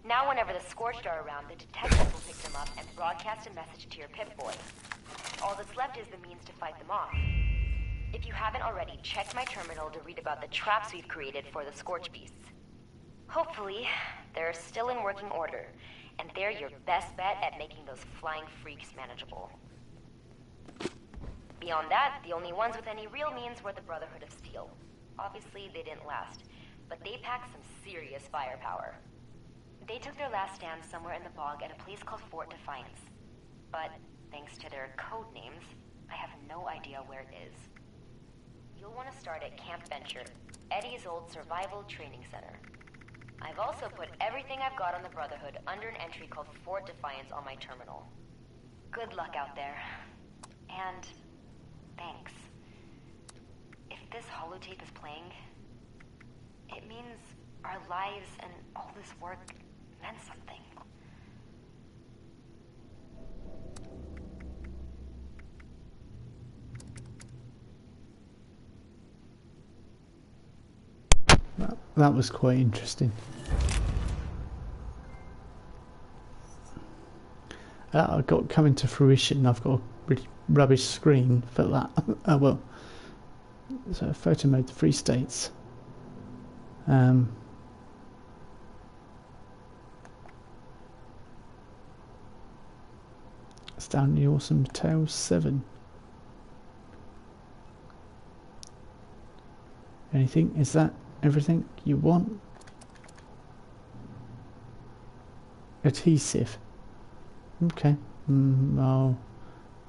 Now whenever the Scorched are around, the detectives will pick them up and broadcast a message to your Pip-Boy. All that's left is the means to fight them off. If you haven't already, check my terminal to read about the traps we've created for the Scorch Beasts. Hopefully, they're still in working order, and they're your best bet at making those flying freaks manageable. Beyond that, the only ones with any real means were the Brotherhood of Steel. Obviously, they didn't last, but they packed some serious firepower. They took their last stand somewhere in the bog at a place called Fort Defiance. But, thanks to their code names, I have no idea where it is. You'll want to start at Camp Venture, Eddie's old survival training center. I've also put everything I've got on the Brotherhood under an entry called Fort Defiance on my terminal. Good luck out there. And thanks. If this holotape is playing, it means our lives and all this work meant something. That was quite interesting. I got coming to fruition. I've got a really rubbish screen for that. Oh well. So photo mode, the free states. Astoundingly Awesome Tales 7. Anything? Is that everything you want? Adhesive. Okay. I'll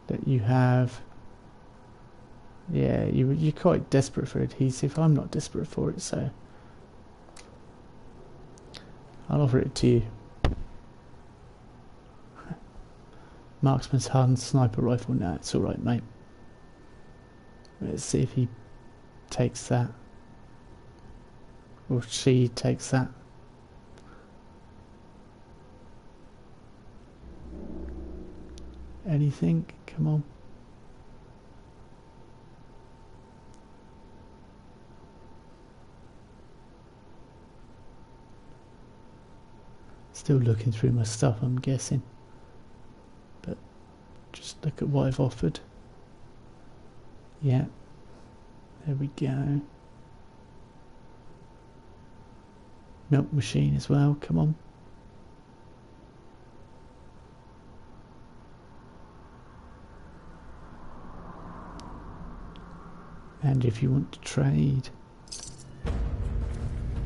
let you have. Yeah, you're quite desperate for adhesive. I'm not desperate for it, so I'll offer it to you. Marksman's hardened sniper rifle. Now it's all right, mate. Let's see if he takes that. Or she takes that. Anything? Come on. Still looking through my stuff, I'm guessing. But just look at what I've offered. Yeah. There we go. Milk machine as well, come on. And if you want to trade.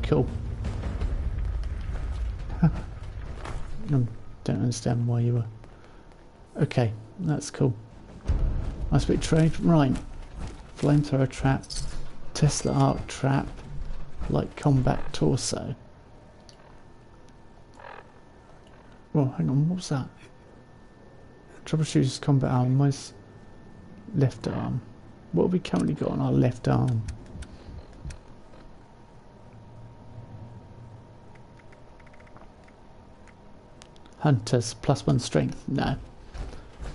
Cool. I don't understand why you were. Okay, that's cool. Nice bit of trade. Right. Flamethrower trap. Tesla arc trap. Light combat torso. Well, hang on, what was that? Troubleshooter's combat arm, mine's left arm. What have we currently got on our left arm? Hunters, +1 strength. No.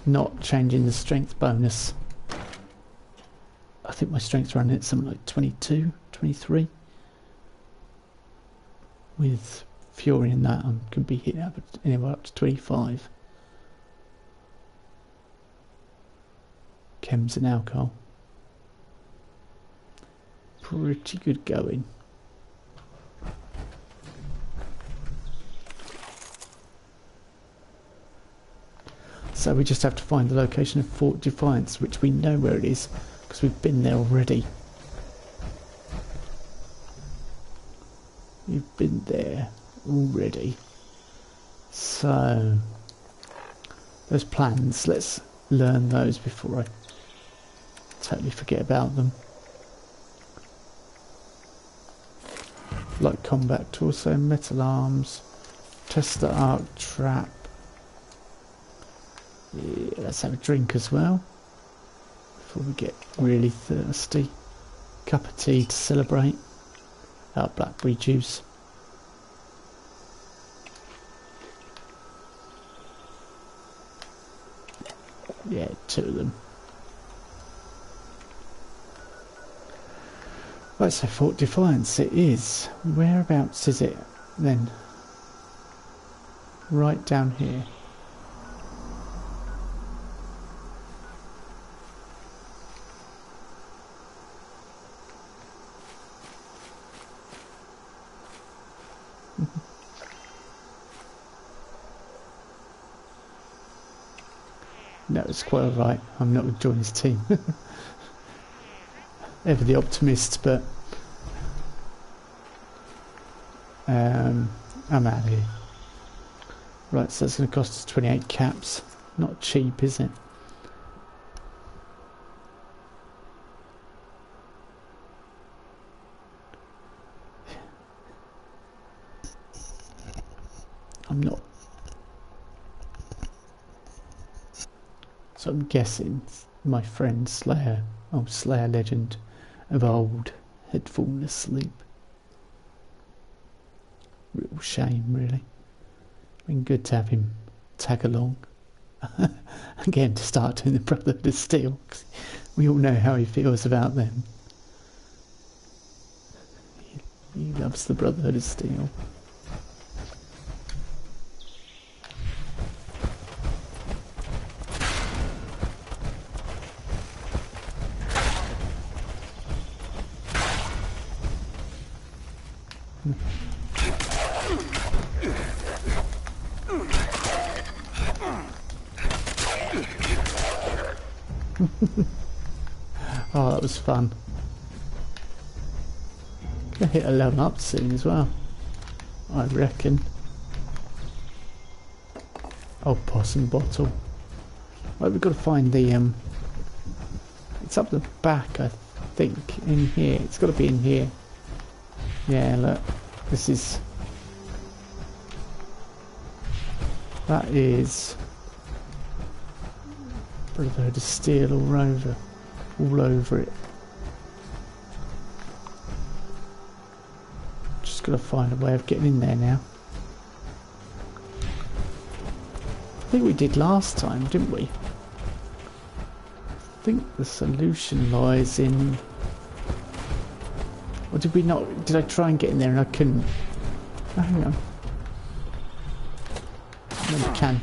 Not changing the strength bonus. I think my strength's running at something like 22, 23. With Fury in that, I could be hitting up anywhere up to 25. Chems and alcohol. Pretty good going. So we just have to find the location of Fort Defiance, which we know where it is, because we've been there already. We've been there already. So, those plans, let's learn those before I totally forget about them. Light combat torso, metal arms, test the arc trap. Yeah, let's have a drink as well before we get really thirsty. Cup of tea to celebrate. Our blackberry juice. Yeah, 2 of them. Right, so Fort Defiance it is. Whereabouts is it then? Right down here. No, it's quite alright. I'm not going to join his team. Ever the optimist, but I'm out of here. Right, so that's going to cost us 28 caps. Not cheap, is it? I'm not. So I'm guessing my friend Slayer, Slayer legend of old, had fallen asleep. Real shame, really. Been good to have him tag along. Again, to start doing the Brotherhood of Steel, 'cause we all know how he feels about them. He loves the Brotherhood of Steel. Oh, that was fun. Gonna hit a level up soon as well, I reckon. Oh, possum bottle. Right, we've got to find the it's up the back, I think, in here. It's got to be in here. Yeah, look, this is. That is Brotherhood of Steel all over it. Just gotta find a way of getting in there now. I think we did last time, didn't we? I think the solution lies in. Or did we not? Did I try and get in there and I couldn't? Oh, hang on. No, we can.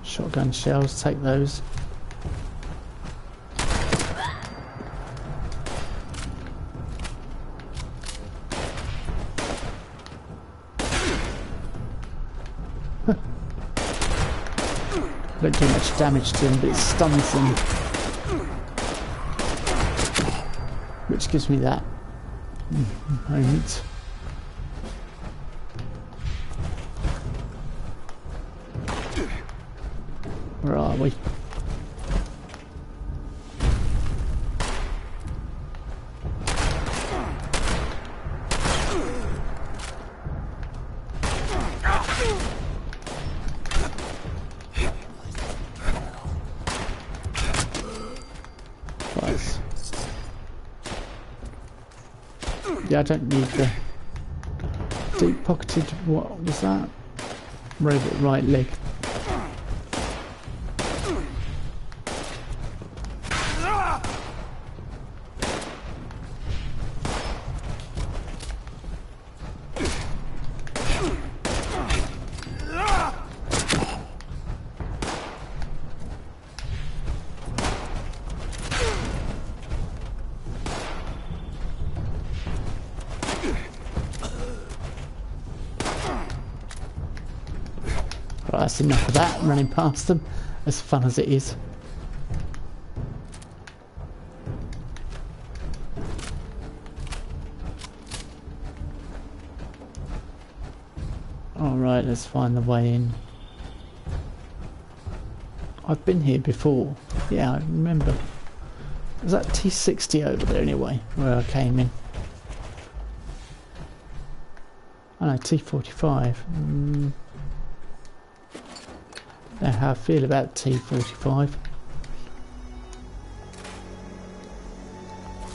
Shotgun shells, take those. Don't do much damage to them, but it stuns them, which gives me that moment. Where are we? Yeah, I don't need the deep-pocketed, what was that? Robot right leg. Right, that's enough of that, running past them, as fun as it is. Alright, let's find the way in. I've been here before. Yeah, I remember. Was that T60 over there anyway, where I came in? Oh no, T45. Know how I feel about T45.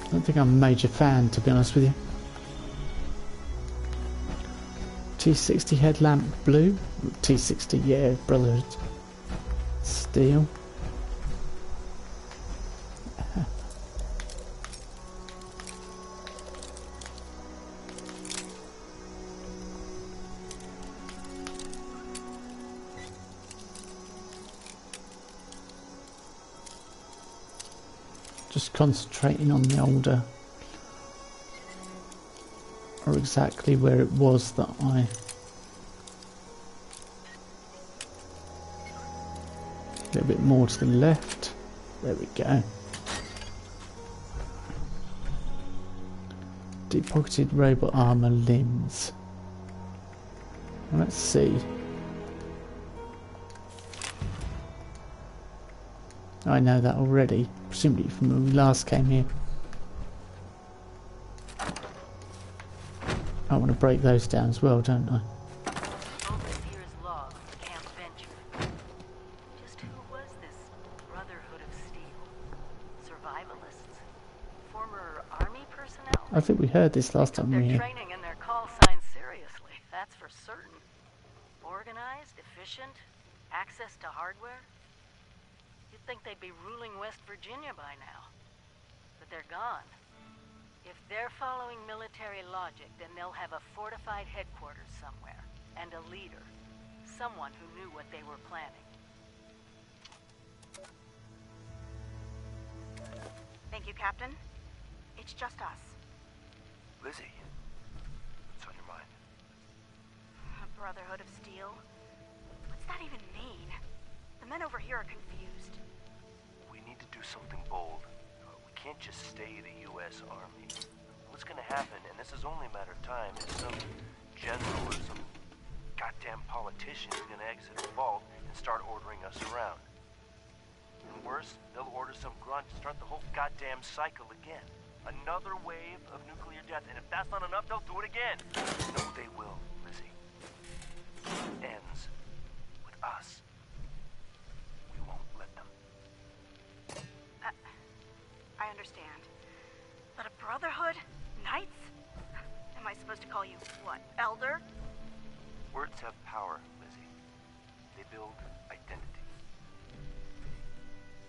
I don't think I'm a major fan, to be honest with you. T60 headlamp blue. T60, yeah, Brotherhood steel. Just concentrating on the older, or exactly where it was that I a little bit more to the left. There we go. Deep-pocketed robot armor limbs. Let's see. I know that already, presumably from when we last came here. I want to break those down as well, don't I? Here's log of Camp Venture. Just who was this Brotherhood of Steel? Survivalists? Former army personnel? I think we heard this last time we were Their here. training and their call signs seriously, that's for certain. Organized, efficient, access to hardware. You'd think they'd be ruling West Virginia by now. But they're gone. If they're following military logic, then they'll have a fortified headquarters somewhere. And a leader. Someone who knew what they were planning. Thank you, Captain. It's just us. Lizzie, what's on your mind? A Brotherhood of Steel? What's that even mean? The men over here are confused. We need to do something bold. We can't just stay the U.S. Army. What's gonna happen, and this is only a matter of time, is some general or some goddamn politician is gonna exit our vault and start ordering us around. And worse, they'll order some grunt to start the whole goddamn cycle again. Another wave of nuclear death, and if that's not enough, they'll do it again. No, they will, Lizzie. It ends with us. We won't let them. I understand. But a Brotherhood? Knights? Am I supposed to call you, what, Elder? Words have power, Lizzie. They build identity.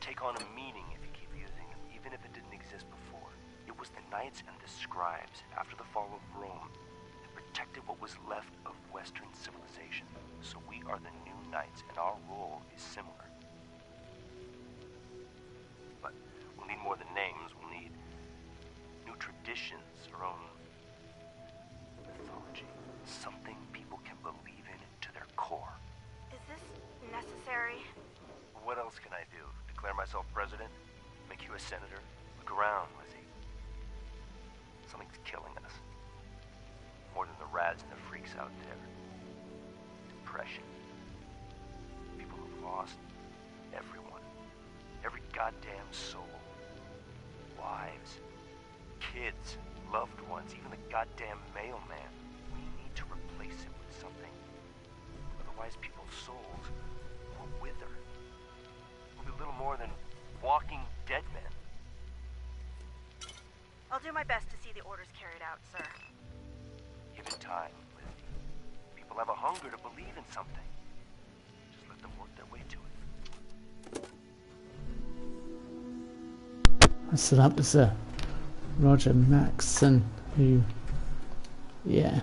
Take on a meaning if you keep using them, even if it didn't exist before. It was the knights and the scribes, after the fall of Rome, that protected what was left of Western civilization. So we are the new knights, and our role is similar. But we'll need more than names. We'll need new traditions, our own mythology. Something people can believe in to their core. Is this necessary? What else can I do? Declare myself president? Make you a senator? Look around, Lizzie. Something's killing us. More than the rads and the freaks out there. Depression. People who've lost everyone. Every goddamn soul. Wives. Kids. Loved ones. Even the goddamn mailman. We need to replace it with something. Otherwise people's souls will wither. We'll be little more than walking dead men. I'll do my best to see the orders carried out, sir. Give it time, Lindy. People have a hunger to believe in something. Just let them work their way to it. So that was Roger Maxson, who, yeah.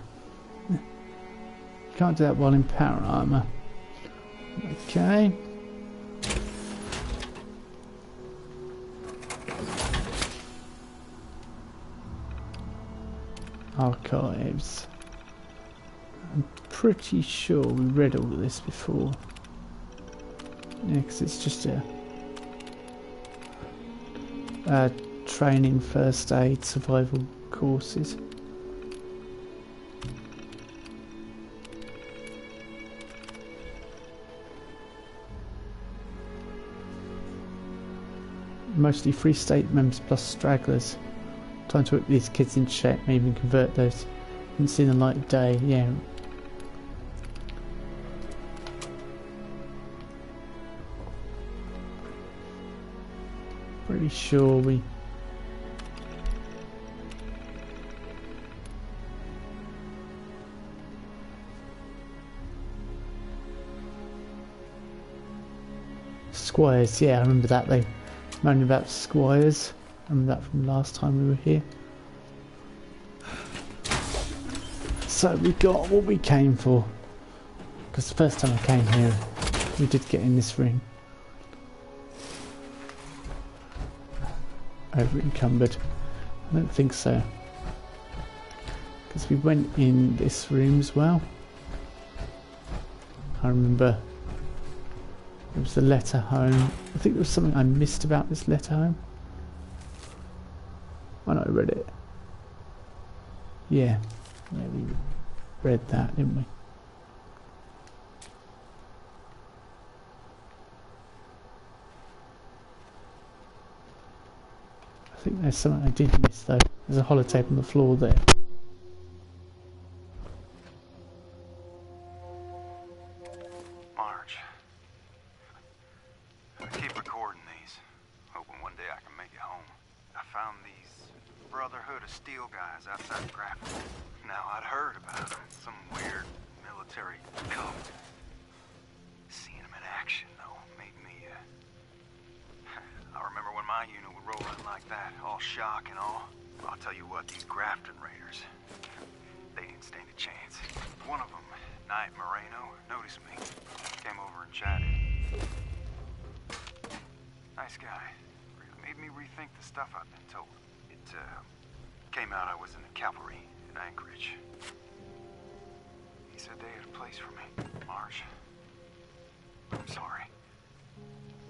You can't do that while in power armor. Okay. Archives. I'm pretty sure we read all of this before. Yeah, because it's just a training, first aid, survival courses. Mostly Free State members plus stragglers. Trying to whip these kids in shape, maybe even convert those. Haven't seen the light of day, yeah. Pretty sure we... Squires, yeah, I remember that. They moaned about squires. I remember that from last time we were here. So we got what we came for. Because the first time I came here, we did get in this ring. Over encumbered. I don't think so. Because we went in this room as well. I remember there was the letter home. I think there was something I missed about this letter home. When I read it. Yeah, we read that, didn't we? I think there's something I did miss though. There's a holotape on the floor there. Marge. I keep recording these, hoping one day I can make it home. I found these Brotherhood of Steel guys outside Grafton. Now, I'd heard about them. Some weird military cult. Seeing them in action, though, made me, I remember when my unit would roll in like that, all shock and all. I'll tell you what, these Grafton Raiders, they didn't stand a chance. One of them, Knight Moreno, noticed me. Came over and chatted. Nice guy. Made me rethink the stuff I've been told. It, came out I was in the cavalry in Anchorage. He said they had a place for me. Marge, I'm sorry.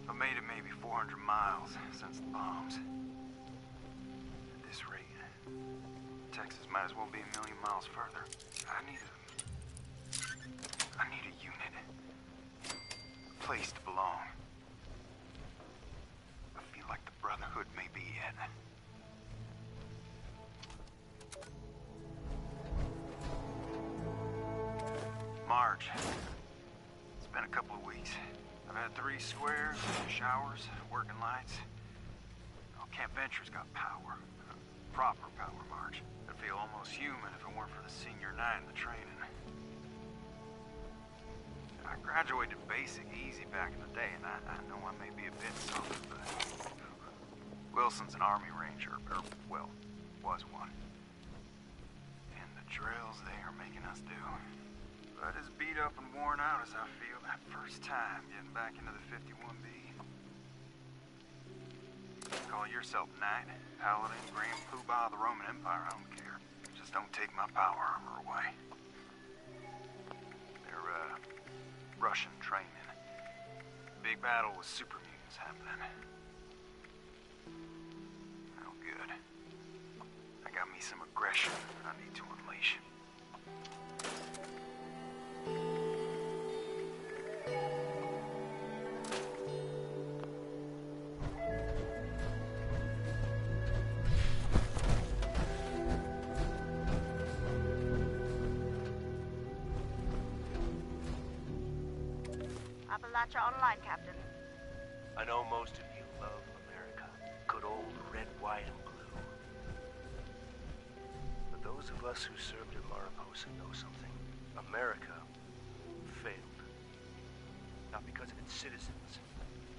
I've made it maybe 400 miles since the bombs. At this rate, Texas might as well be a million miles further. I need a unit. A place to belong. I feel like the Brotherhood may be it. Marge, it's been a couple of weeks. I've had 3 squares, showers, working lights. Oh, Camp Venture's got power. Proper power, Marge. I'd feel almost human if it weren't for the senior night and the training. I graduated basic easy back in the day, and I know I may be a bit soft, but Wilson's an Army Ranger, or, well, was one. And the drills they are making us do. But as beat up and worn out as I feel that first time getting back into the 51B. Call yourself Knight, Paladin, Grand Poobah of the Roman Empire, I don't care. Just don't take my power armor away. They're, Russian training. Big battle with super mutants happening. Oh, good. I got me some aggression I need to unleash. Appalachia Online, Captain. I know most of you love America. Good old red, white, and blue. Those of us who served at Mariposa know something. America failed. Not because of its citizens,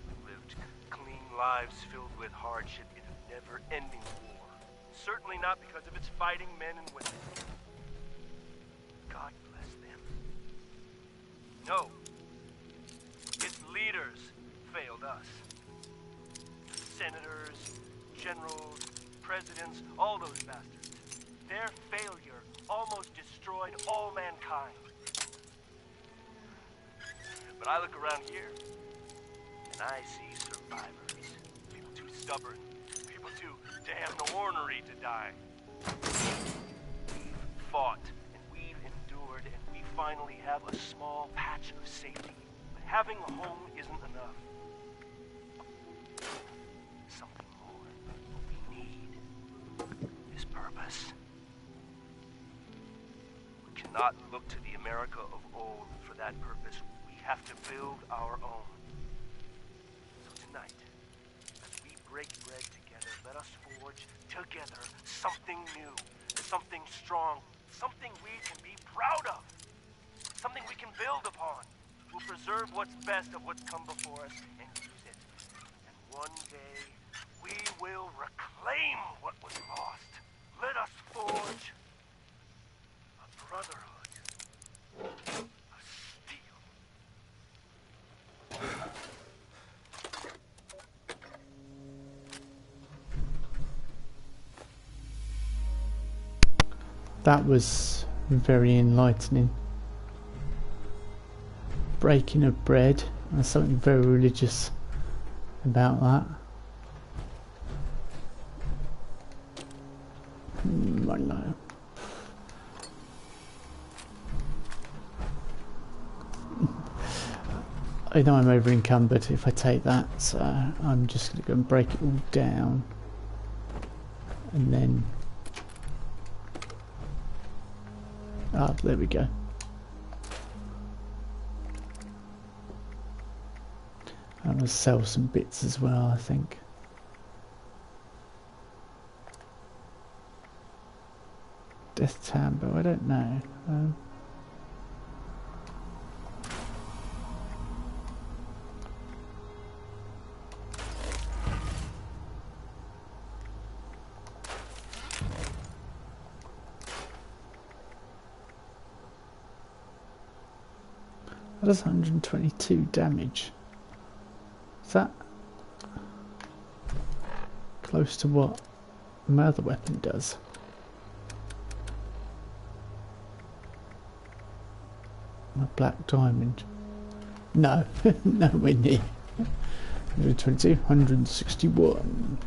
who lived clean lives filled with hardship in a never-ending war. Certainly not because of its fighting men and women. God bless them. No. Its leaders failed us. Senators, generals, presidents, all those bastards. Their failure almost destroyed all mankind. But I look around here, and I see survivors. People too stubborn. People too damn ornery to die. We've fought, and we've endured, and we finally have a small patch of safety. But having a home isn't enough. Something more. What we need is purpose. We cannot look to the America of old for that purpose. We have to build our own. So tonight, as we break bread together, let us forge together something new, something strong, something we can be proud of, something we can build upon. We'll preserve what's best of what's come before us and use it. And one day, we will reclaim what was lost. Let us forge a brotherhood of steel. That was very enlightening. Breaking of bread. There's something very religious about that. I know. I know I'm over encumbered if I take that, so I'm just going to go and break it all down. And then... ah, there we go. I'm going to sell some bits as well, I think. Death Tambo, I don't know. That does 122 damage. Is that close to what my other weapon does? My black diamond. No, nowhere near. 122, 161.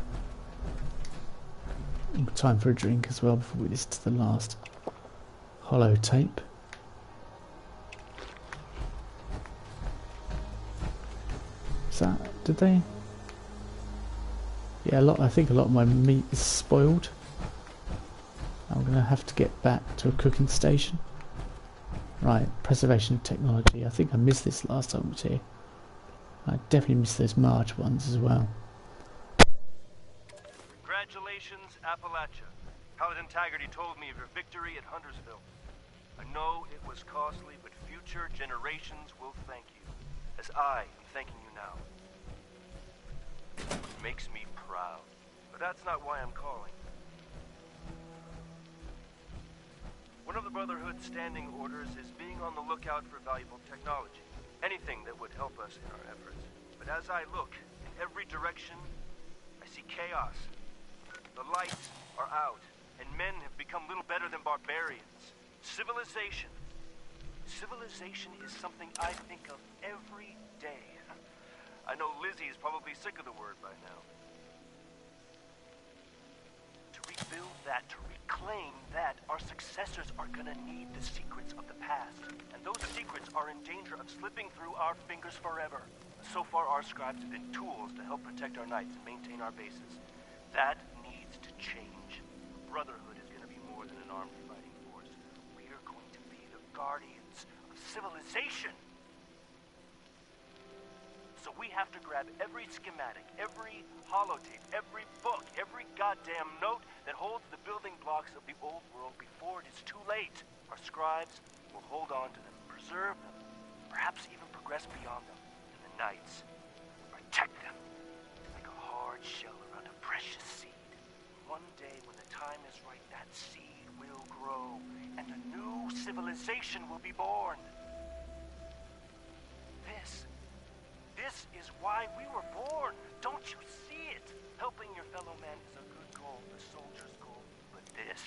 Time for a drink as well before we listen to the last hollow tape. Is that, did they? Yeah, I think a lot of my meat is spoiled. I'm going to have to get back to a cooking station. Right, preservation of technology. I think I missed this last time I was here. I definitely missed those March ones as well. Congratulations, Appalachia. Paladin Taggarty told me of your victory at Huntersville. I know it was costly, but future generations will thank you, as I am thanking you now. It makes me proud, but that's not why I'm calling. One of the Brotherhood's standing orders is being on the lookout for valuable technology. Anything that would help us in our efforts. But as I look in every direction, I see chaos. The lights are out, and men have become little better than barbarians. Civilization. Civilization is something I think of every day. I know Lizzie is probably sick of the word by now. To rebuild that, to reclaim that, our successors are gonna need the secrets of the past. And those secrets are in danger of slipping through our fingers forever. So far, our scribes have been tools to help protect our knights and maintain our bases. That needs to change. Brotherhood is gonna be more than an armed fighting force. We are going to be the guardians of civilization. So we have to grab every schematic, every holotape, every book, every guide goddamn note that holds the building blocks of the old world before it is too late. Our scribes will hold on to them, preserve them, perhaps even progress beyond them. And the knights protect them like a hard shell around a precious seed. One day when the time is right, that seed will grow, and a new civilization will be born. This is why we were born. Don't you see it? Helping your fellow man is a good goal, the soldier's goal. But this,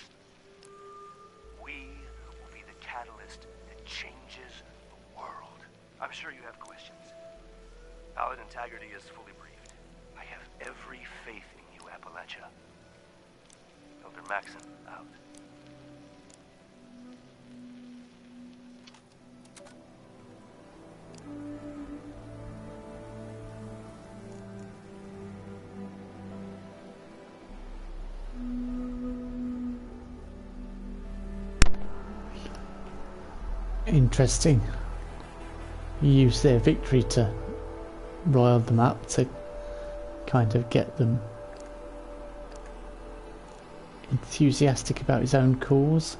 we will be the catalyst that changes the world. I'm sure you have questions. Paladin Taggarty is fully briefed. I have every faith in you, Appalachia. Elder Maxon, out. Interesting. You use their victory to rile them up, to kind of get them enthusiastic about his own cause.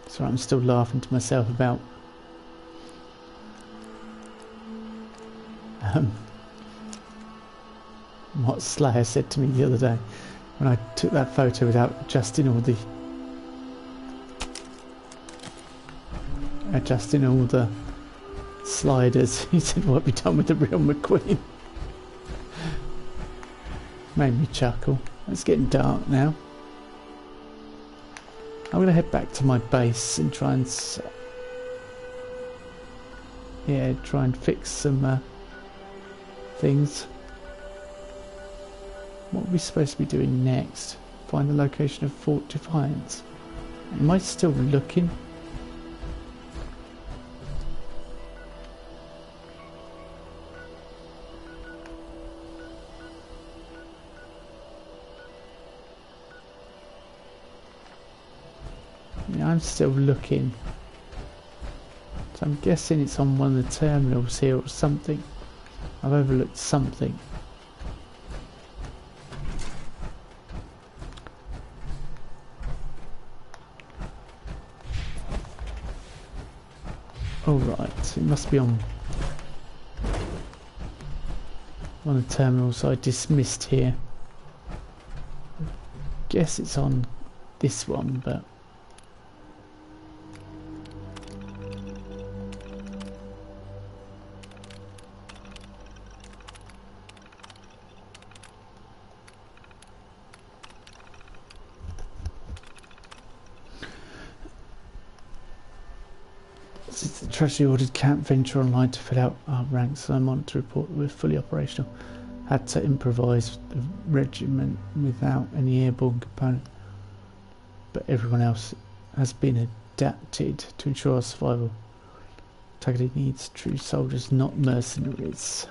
So I'm still laughing to myself about what Slayer said to me the other day when I took that photo without adjusting all the sliders. He said, "What have you done with the real McQueen?" Made me chuckle. It's getting dark now. I'm going to head back to my base and try and fix some things. What are we supposed to be doing next? Find the location of Fort Defiance. Am I still looking? Yeah, I'm still looking. So I'm guessing it's on one of the terminals here or something. I've overlooked something. Oh right, it must be on one of the terminals I dismissed here. Guess it's on this one, but since the Treasury ordered Camp Venture Online to fill out our ranks, I'm on to report that we're fully operational. Had to improvise the regiment without any airborne component, but everyone else has been adapted to ensure our survival. Taggarty needs true soldiers, not mercenaries.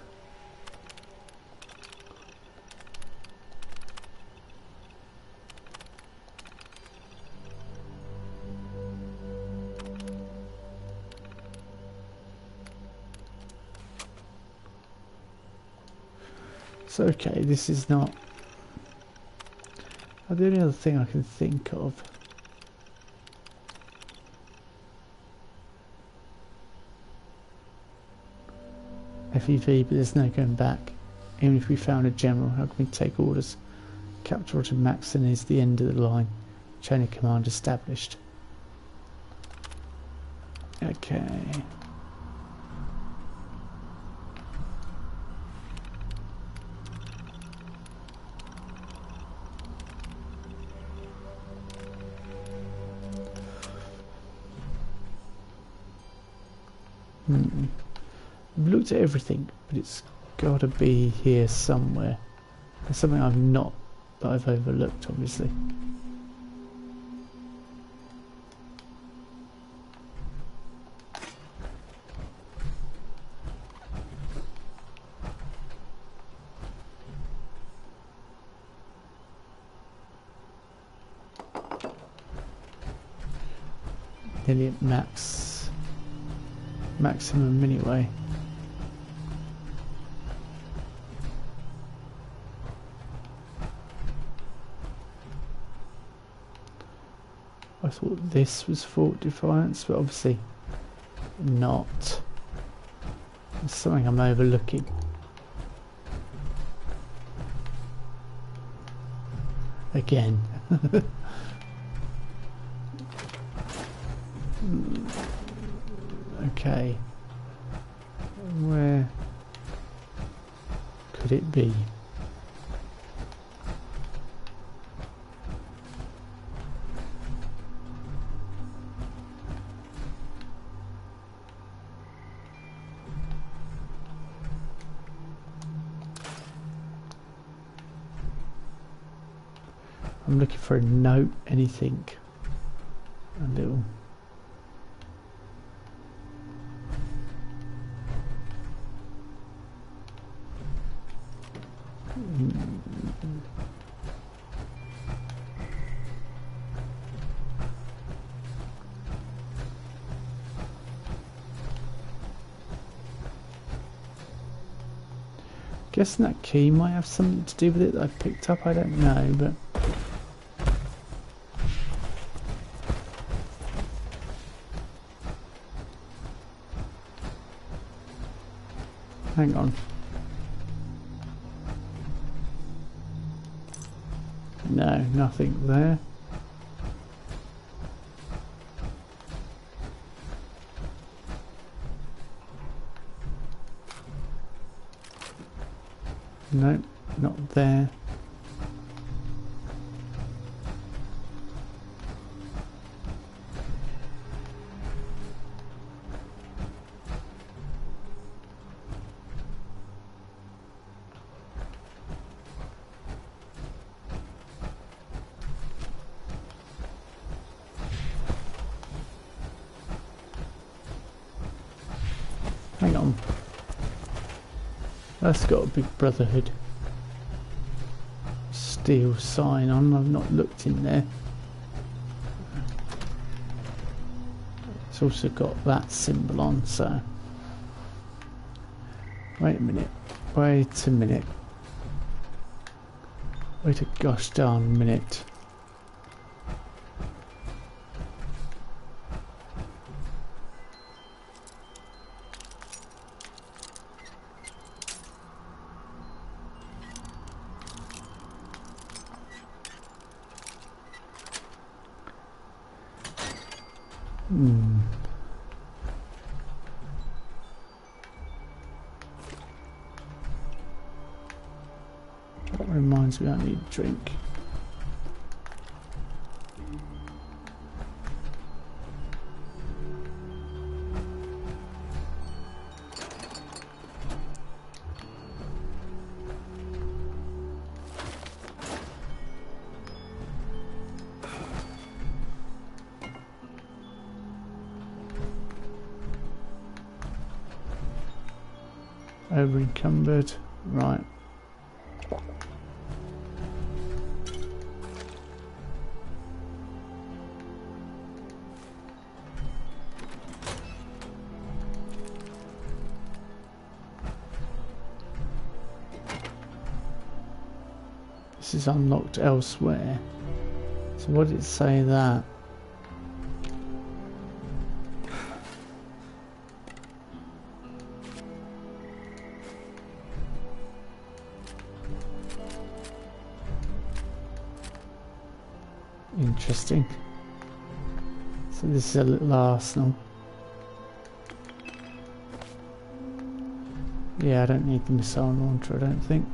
So okay, this is not the only other thing I can think of. FEV, but there's no going back. Even if we found a general, how can we take orders? Capture Roger Maxon is the end of the line. Chain of command established. Okay. I've looked at everything, but it's got to be here somewhere. There's something that I've overlooked, obviously. nearly at maximum anyway. I thought this was Fort Defiance, but obviously not. There's something I'm overlooking. Again. Okay. Where could it be? I'm looking for a note, anything. A little. Guessing that key might have something to do with it that I picked up, I don't know, but hang on. No, nothing there. No, not there. Hang on. That's got a big Brotherhood steel sign on. I've not looked in there. It's also got that symbol on, so wait a minute. Wait a minute. Wait a gosh darn minute. That reminds me I need a drink. Over encumbered, right. This is unlocked elsewhere. So what did it say that? Interesting. So this is a little arsenal. Yeah, I don't need the missile launcher, I don't think.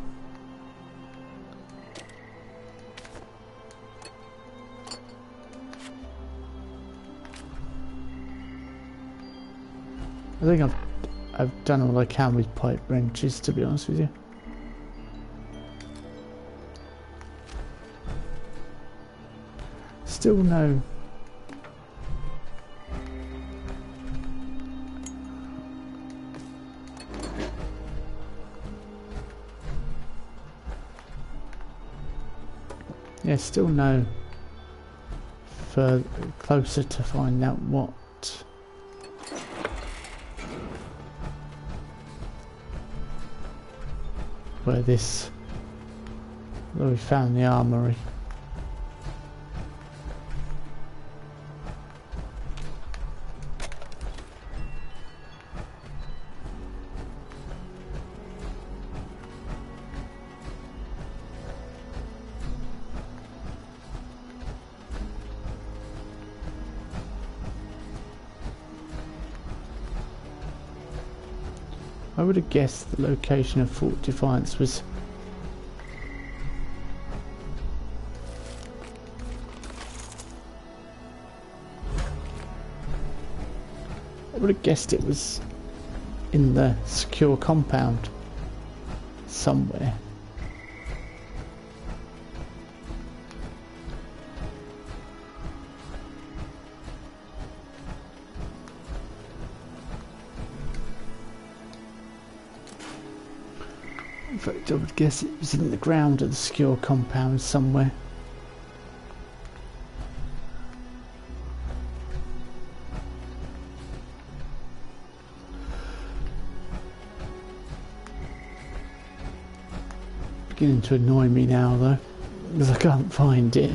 I think I've done all I can with pipe wrenches, to be honest with you. Still no. Yeah, still no further closer to find out what where we found the armory. I would have guessed the location of Fort Defiance was in the secure compound somewhere. In fact, I would guess it was in the ground of the secure compound somewhere. Beginning to annoy me now though, because I can't find it.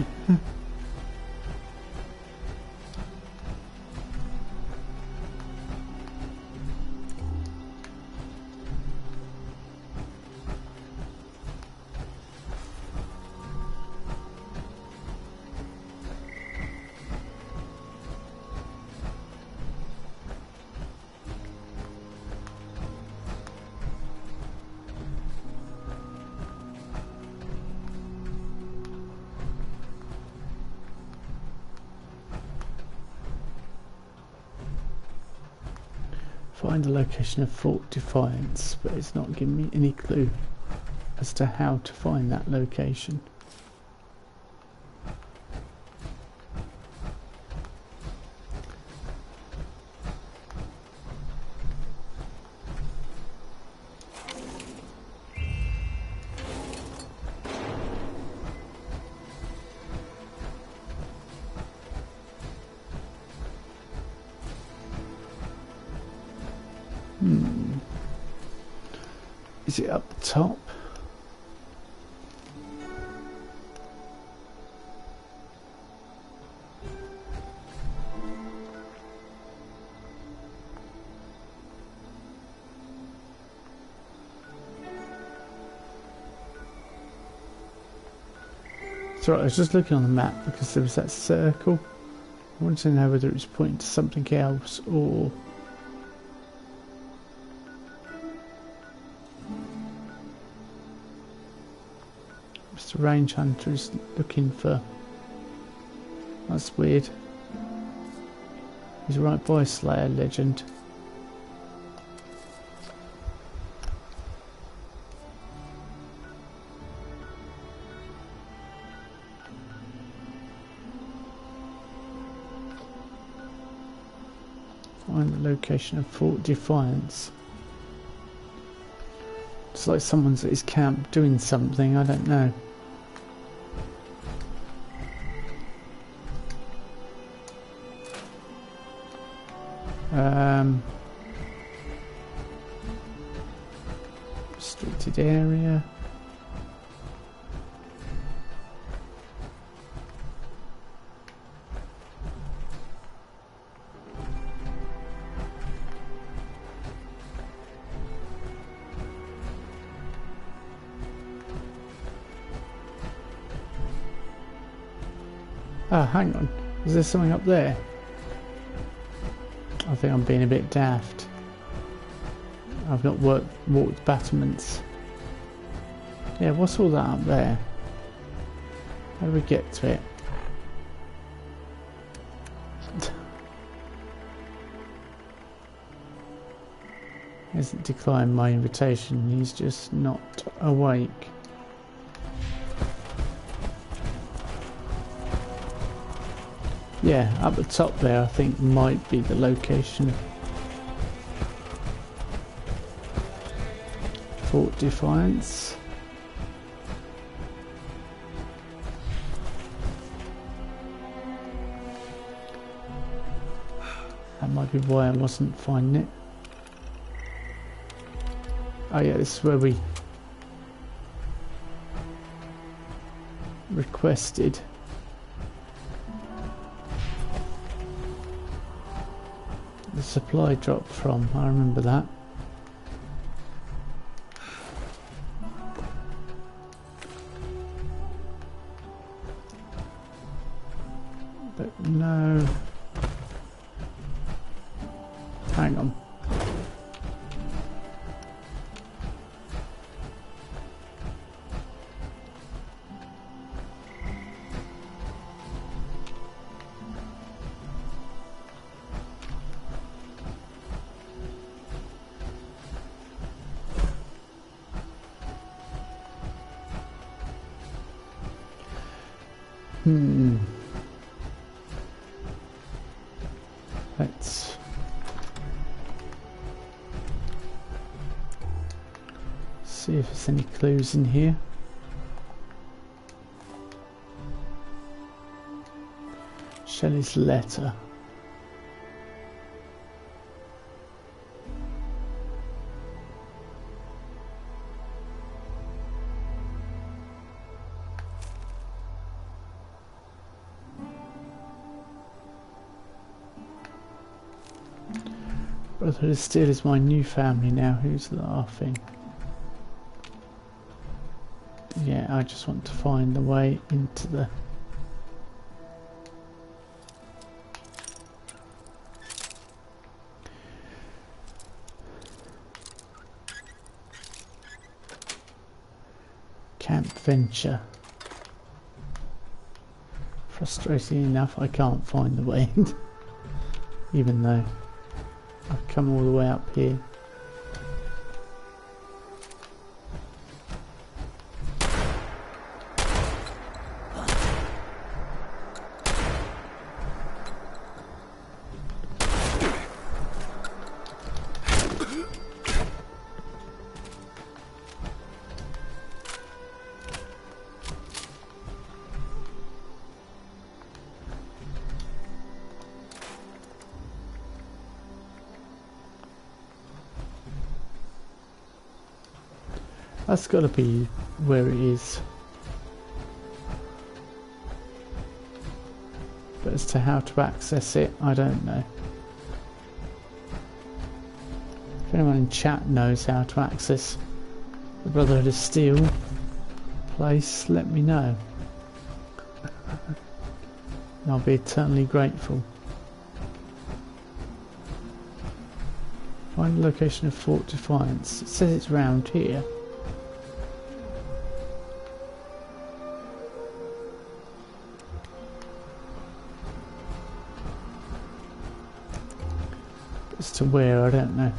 Find the location of Fort Defiance, but it's not giving me any clue as to how to find that location. Is it up the top? It's right, I was just looking on the map because there was that circle. I wanted to know whether it was pointing to something else or Mr. Range Hunter is looking for. That's weird. He's right by Slayer Legend. Find the location of Fort Defiance. It's like someone's at his camp doing something, I don't know. Restricted area. Ah, hang on. Is there something up there? I think I'm being a bit daft. I've not walked battlements. Yeah, what's all that up there? How do we get to it? He hasn't declined my invitation, he's just not awake. Yeah, up the top there I think might be the location of Fort Defiance. That might be why I wasn't finding it. Oh yeah, this is where we requested the supply drop from. I remember that. But no. Hang on. Let's see if there's any clues in here. Shelley's letter. Brotherhood of Steel is my new family now. Who's laughing? Yeah, I just want to find the way into the... Camp Venture. Frustrating enough, I can't find the way in. Even though I've come all the way up here. That's got to be where it is. But as to how to access it, I don't know. If anyone in chat knows how to access the Brotherhood of Steel place, let me know. And I'll be eternally grateful. Find the location of Fort Defiance. It says it's round here. As to where, I don't know.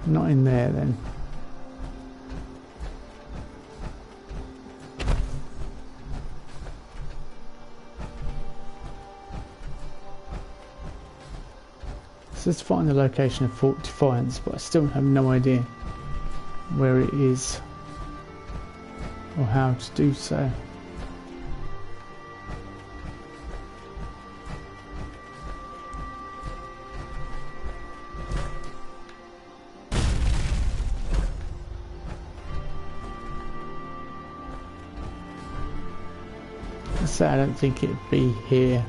Not in there then. So let's find the location of Fort Defiance, but I still have no idea where it is or how to do so. So I don't think it'd be here.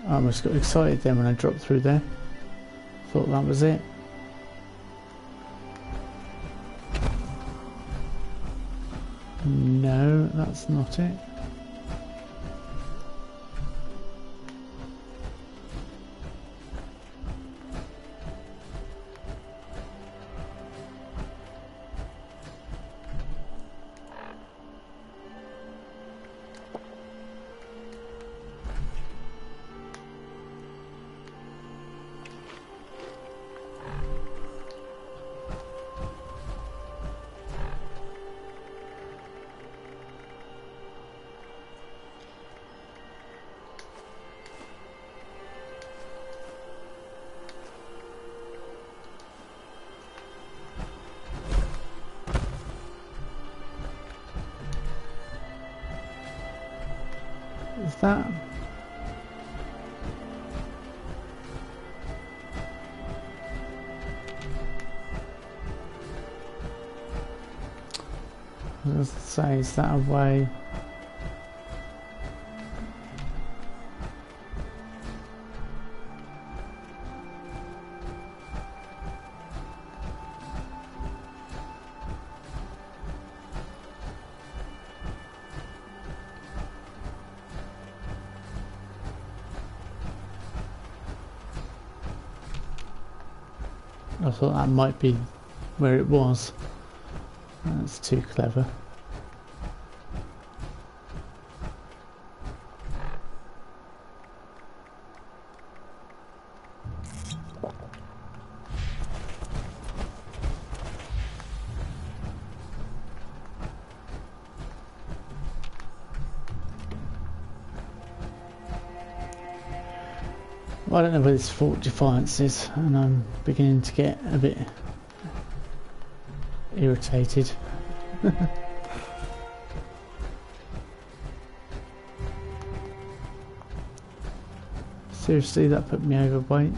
I almost got excited then when I dropped through there. Thought that was it. No, that's not it. Is that... I was going to say, is that a way? I thought that might be where it was. That's too clever. I don't know where this Fort Defiance is, and I'm beginning to get a bit irritated. Seriously, that put me overweight.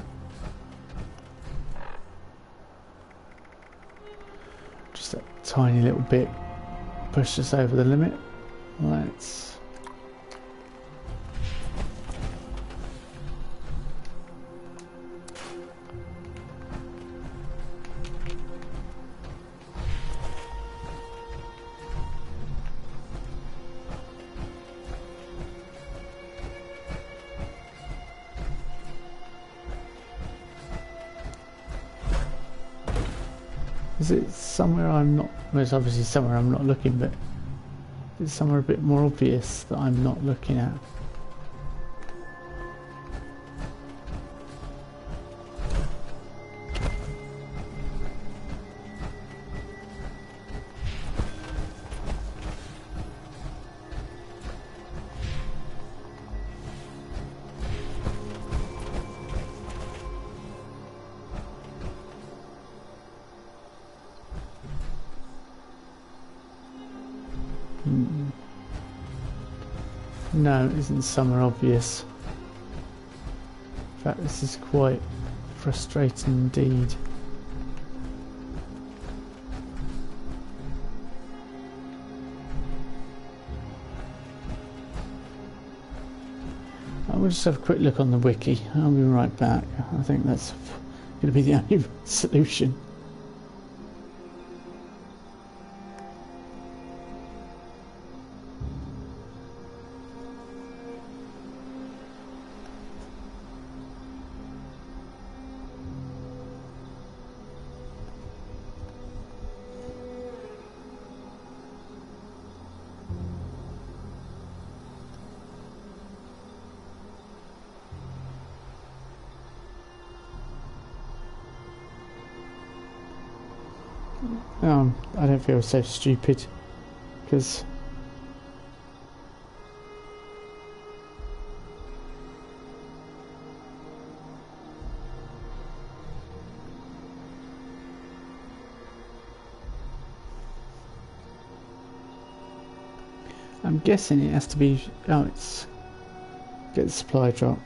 Just a tiny little bit pushed us over the limit. Let's... Is it somewhere I'm not... Well, it's obviously somewhere I'm not looking, but it's somewhere a bit more obvious that I'm not looking at. No, it isn't somewhere obvious. In fact, this is quite frustrating indeed. I will just have a quick look on the wiki. I'll be right back. I think that's going to be the only solution. I don't feel so stupid, because I'm guessing it has to be... Oh, it's... Get the supply drop.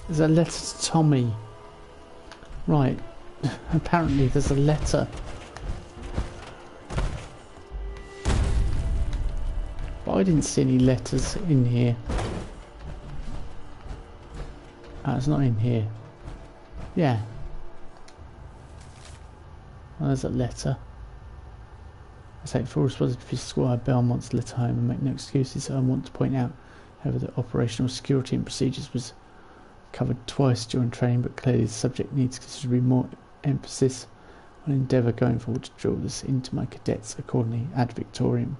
There's a letter to Tommy. Right. Apparently there's a letter. But But I didn't see any letters in here. It's not in here. Yeah. Well, there's a letter. I say, full responsibility for Squire Belmont's letter home and make no excuses. So I want to point out, however, that operational security and procedures was covered twice during training, but clearly the subject needs considerably more emphasis on endeavour going forward to drill this into my cadets accordingly ad Victoriam.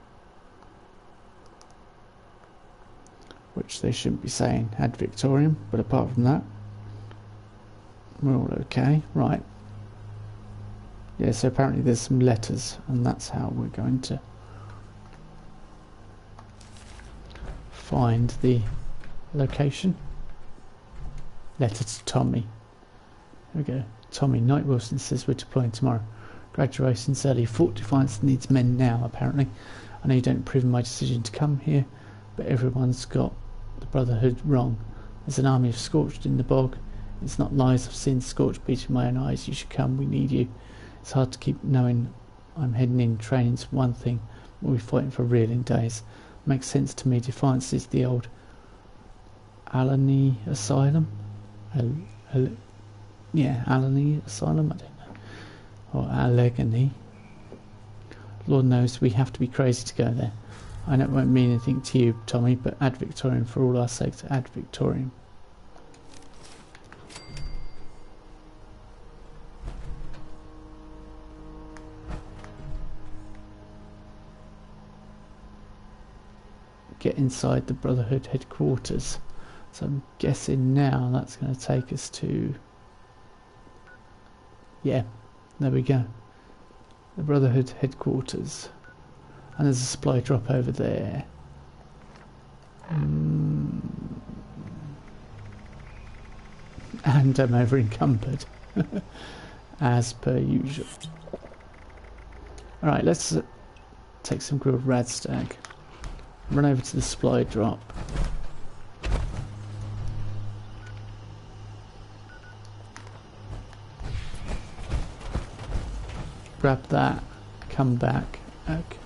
Which they shouldn't be saying ad Victoriam, but apart from that, we're all okay. Right. Yeah, so apparently there's some letters, and that's how we're going to find the location. Letter to Tommy. Here we go. Tommy, Knight Wilson says we're deploying tomorrow. Graduation's early. Fort Defiance needs men now, apparently. I know you don't approve of my decision to come here, but everyone's got the Brotherhood wrong. There's an army of Scorched in the bog. It's not lies I've seen Scorched beat in my own eyes. You should come. We need you. It's hard to keep knowing I'm heading in. Training's one thing. We'll be fighting for real in days. Makes sense to me. Defiance is the old Alani Asylum. Yeah, Alani Asylum, I don't know. Or Allegheny. Lord knows we have to be crazy to go there. I know it won't mean anything to you, Tommy, but ad Victoriam for all our sakes, ad Victoriam. Get inside the Brotherhood headquarters. So I'm guessing now that's going to take us to... Yeah, there we go. The Brotherhood headquarters. And there's a supply drop over there. And I'm over encumbered. As per usual. Alright, let's take some grilled radstag. Run over to the supply drop. Grab that, come back. Okay.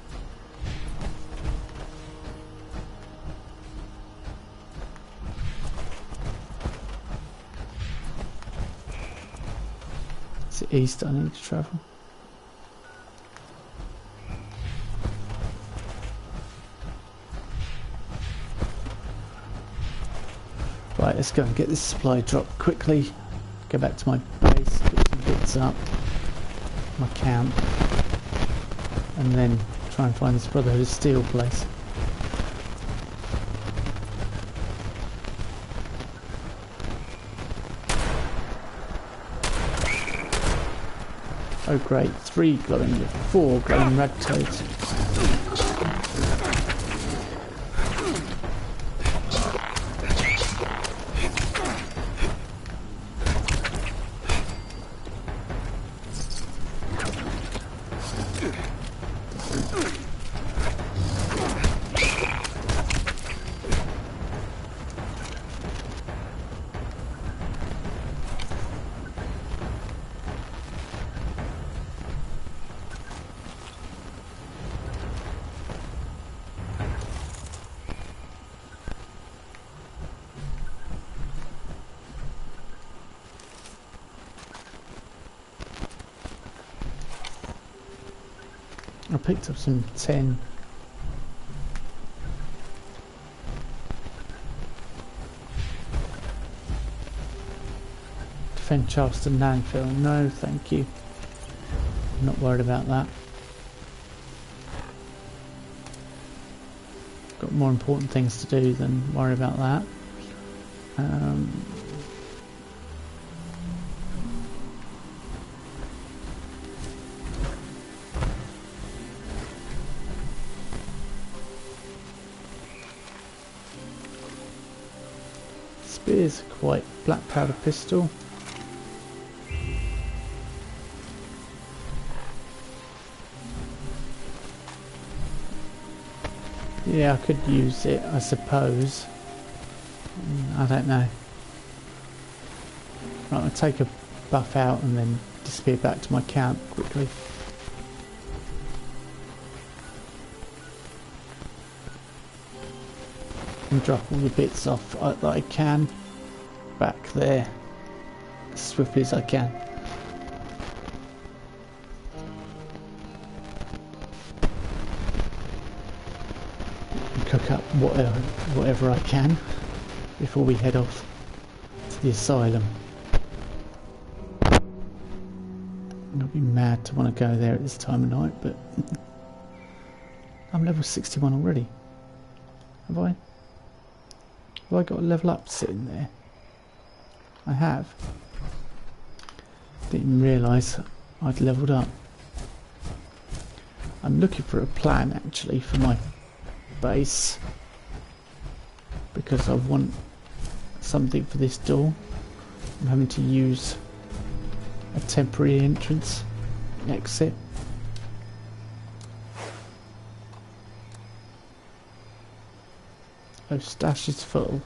Is it east I need to travel? Right, let's go and get this supply drop quickly. Go back to my base, get some bits up. My camp, and then try and find this Brotherhood of Steel place. Oh great, 4 glowing rad toads. I picked up some 10. Defend Charleston landfill. No, thank you. I'm not worried about that. Got more important things to do than worry about that. Spear's quite black powder pistol. Yeah, I could use it, I suppose. I don't know. Right, I'll take a buff out and then disappear back to my camp quickly. and drop all the bits off that I can back there as swiftly as I can. And cook up whatever I can before we head off to the asylum. I'll be mad to want to go there at this time of night, but I'm level 61 already. Have I? Have I got a level up sitting there? I have. Didn't even realise I'd leveled up. I'm looking for a plan actually for my base, because I want something for this door. I'm having to use a temporary entrance, exit. Oh, stash is full.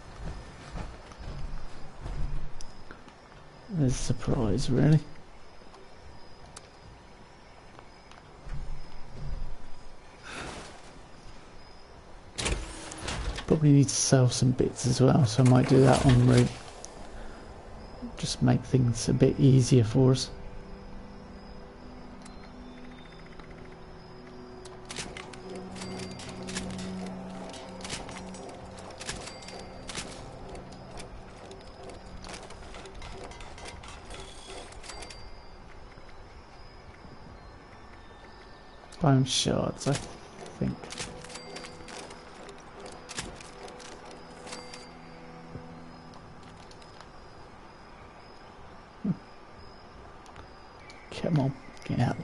There's a surprise, really. Probably need to sell some bits as well, so I might do that en route. Just make things a bit easier for us. Bone shards, I think. Come on, get out.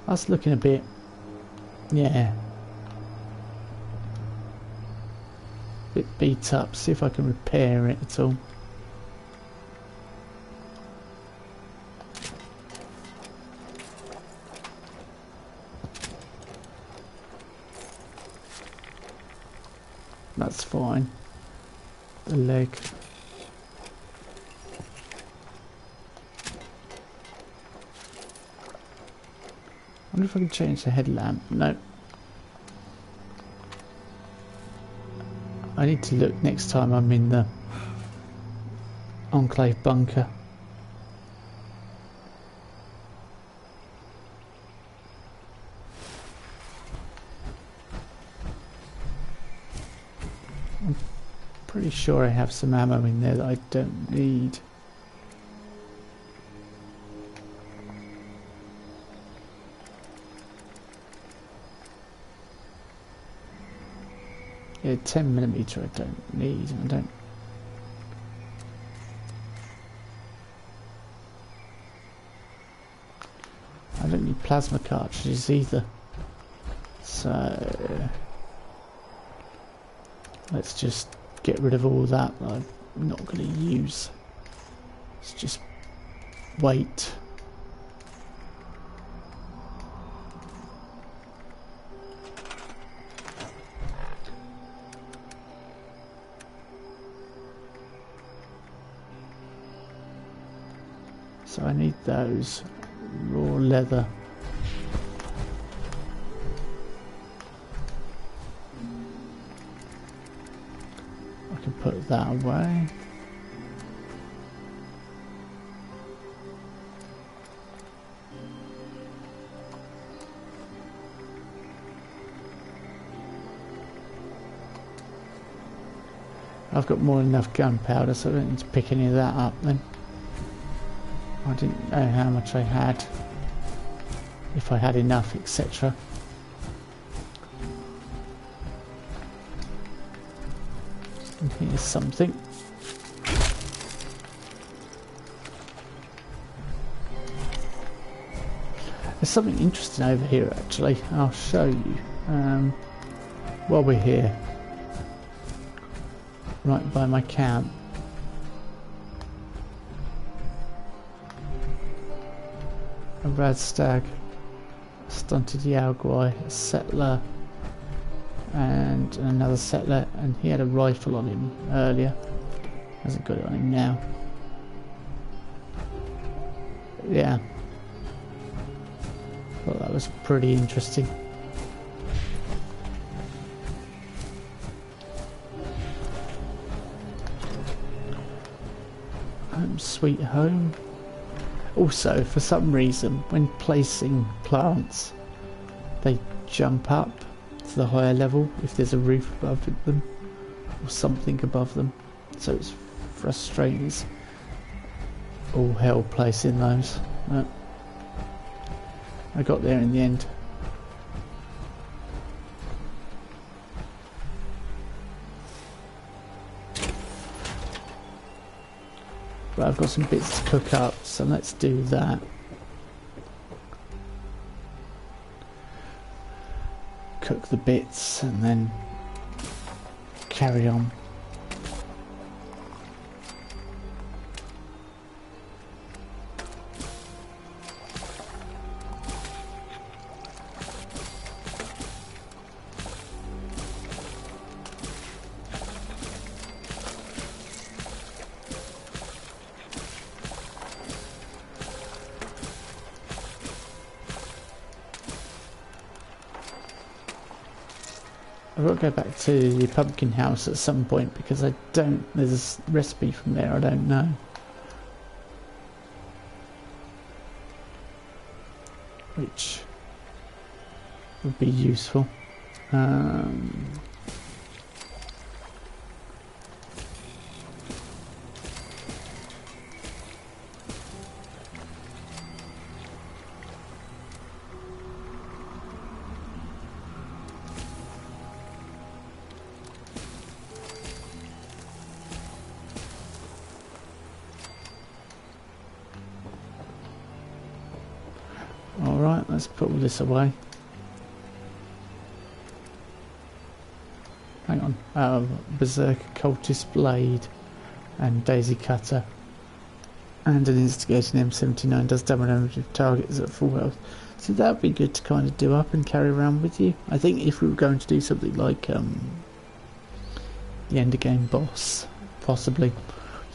That's looking a bit, yeah, a bit beat up. See if I can repair it at all. That's fine. The leg. I wonder if I can change the headlamp. No. I need to look next time I'm in the Enclave bunker. I'm pretty sure I have some ammo in there that I don't need. Yeah, 10mm I don't need. I don't need plasma cartridges either. So let's just get rid of all that I'm not going to use. Let's just wait. So I need those raw leather. I can put that away. I've got more than enough gunpowder, so I don't need to pick any of that up then. I didn't know how much I had, if I had enough, etc. And here's something. There's something interesting over here actually. I'll show you while we're here. Right by my camp. A rad stag, a stunted Yaogwai, a settler, and another settler, and he had a rifle on him earlier. Hasn't got it on him now. Yeah. Thought that was pretty interesting. sweet home. Also, for some reason, when placing plants, they jump up to the higher level if there's a roof above them or something above them. So it's frustrating. It's all hell placing those. But I got there in the end. But I've got some bits to cook up, so let's do that. Cook the bits and then carry on. I've got to go back to the pumpkin house at some point because there's a recipe from there I don't know. Which would be useful. Alright, let's put all this away. Hang on. Berserker Cultist Blade and Daisy Cutter. And an Instigating M79 does double damage if targets at full health. So that would be good to kind of do up and carry around with you. I think if we were going to do something like the end of game boss, possibly.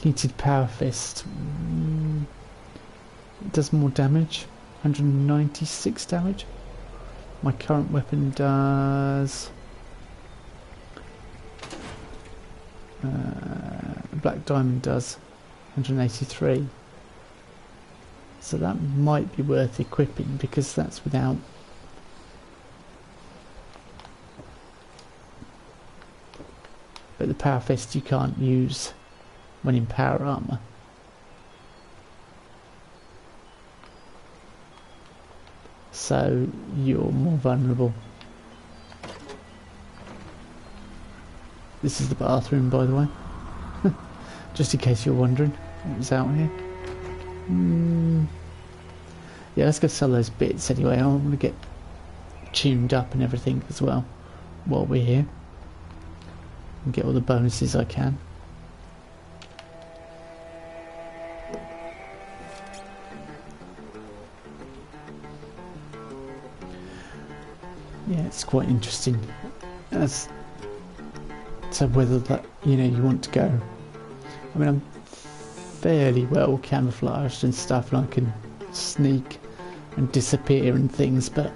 Heated Power Fist. It does more damage. 196 damage. My current weapon does Black Diamond does 183. So that might be worth equipping because that's without but the Power Fist you can't use when in power armor. So you're more vulnerable. This is the bathroom, by the way. Just in case you're wondering what was out here. Yeah, let's go sell those bits anyway. I want to get tuned up and everything as well while we're here. And get all the bonuses I can. Yeah, it's quite interesting as to whether that, you want to go. I mean, I'm fairly well camouflaged and stuff, and I can sneak and disappear and things, but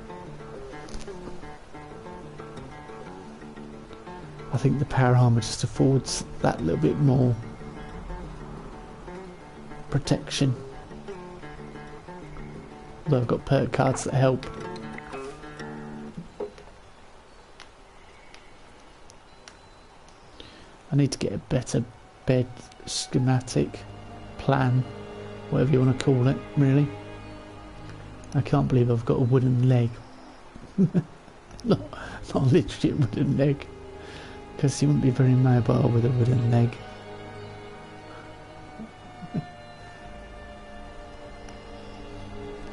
I think the power armor just affords that little bit more protection. Although I've got perk cards that help. I need to get a better bed schematic plan, whatever you want to call it, really. I can't believe I've got a wooden leg. not literally a wooden leg, because you wouldn't be very mobile with a wooden leg.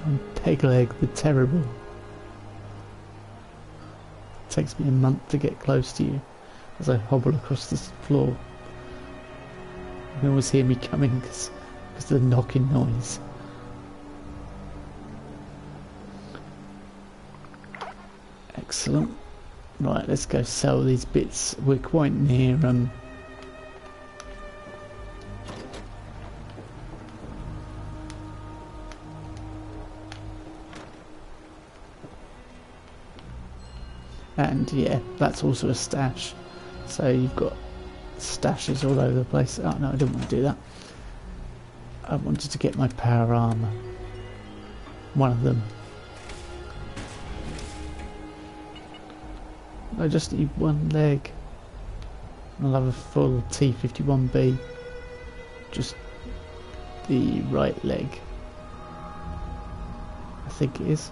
I'm peg leg the terrible. It takes me a month to get close to you as I hobble across this floor. You can always hear me coming because of the knocking noise. Excellent. Right, let's go sell these bits. We're quite near and yeah, that's also a stash. So you've got stashes all over the place. Oh no, I didn't want to do that. I wanted to get my power armor. One of them. I just need one leg. I'll have a full T-51B. Just the right leg. I think it is.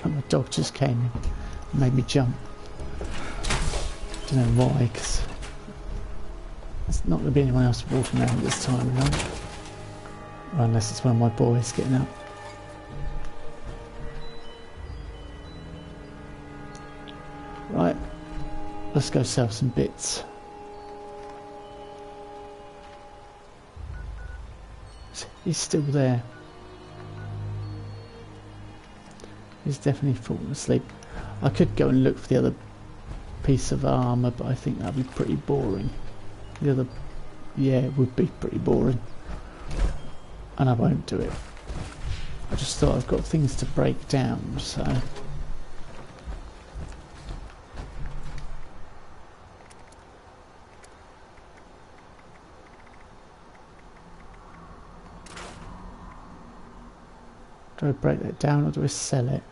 And my dog just came in and made me jump. Don't know why, because there's not going to be anyone else walking around at this time of night. Well, unless it's one of my boys getting up. Right, let's go sell some bits. He's still there. He's definitely fallen asleep. I could go and look for the other piece of armour, but I think that'd be pretty boring. The other, yeah, it would be pretty boring. And I won't do it. I just thought I've got things to break down, so... Do I break that down or do I sell it?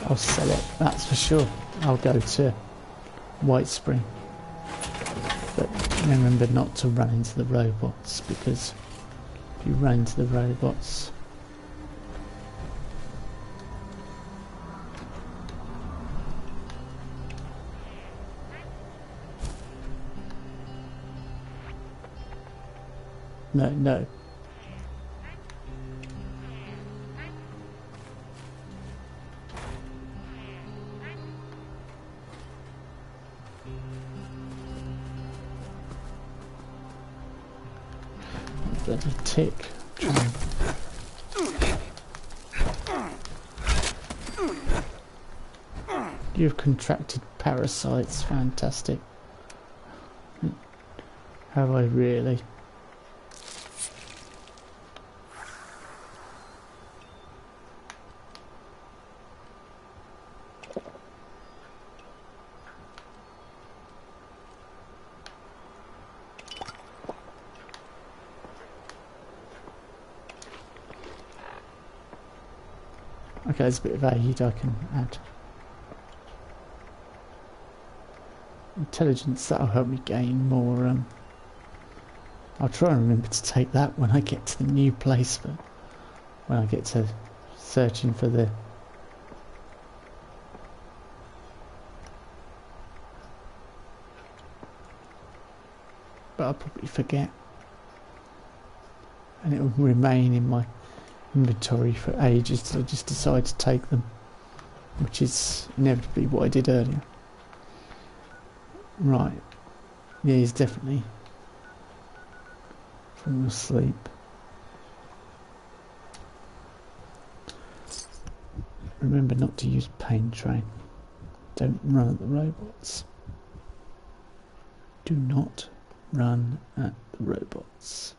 I'll sell it, that's for sure. I'll go to White Spring. But remember not to run into the robots, because if you run into the robots... No. Bloody tick. You've contracted parasites, fantastic. Have I really? Okay, there's a bit of aid I can add. Intelligence, that'll help me gain more. I'll try and remember to take that when I get to the new place, but when I get to searching for the... But I'll probably forget. And it will remain in my inventory for ages till I just decide to take them, which is inevitably what I did earlier. Right, yeah, he's definitely fallen asleep. Remember not to use pain train. Don't run at the robots. Do not run at the robots.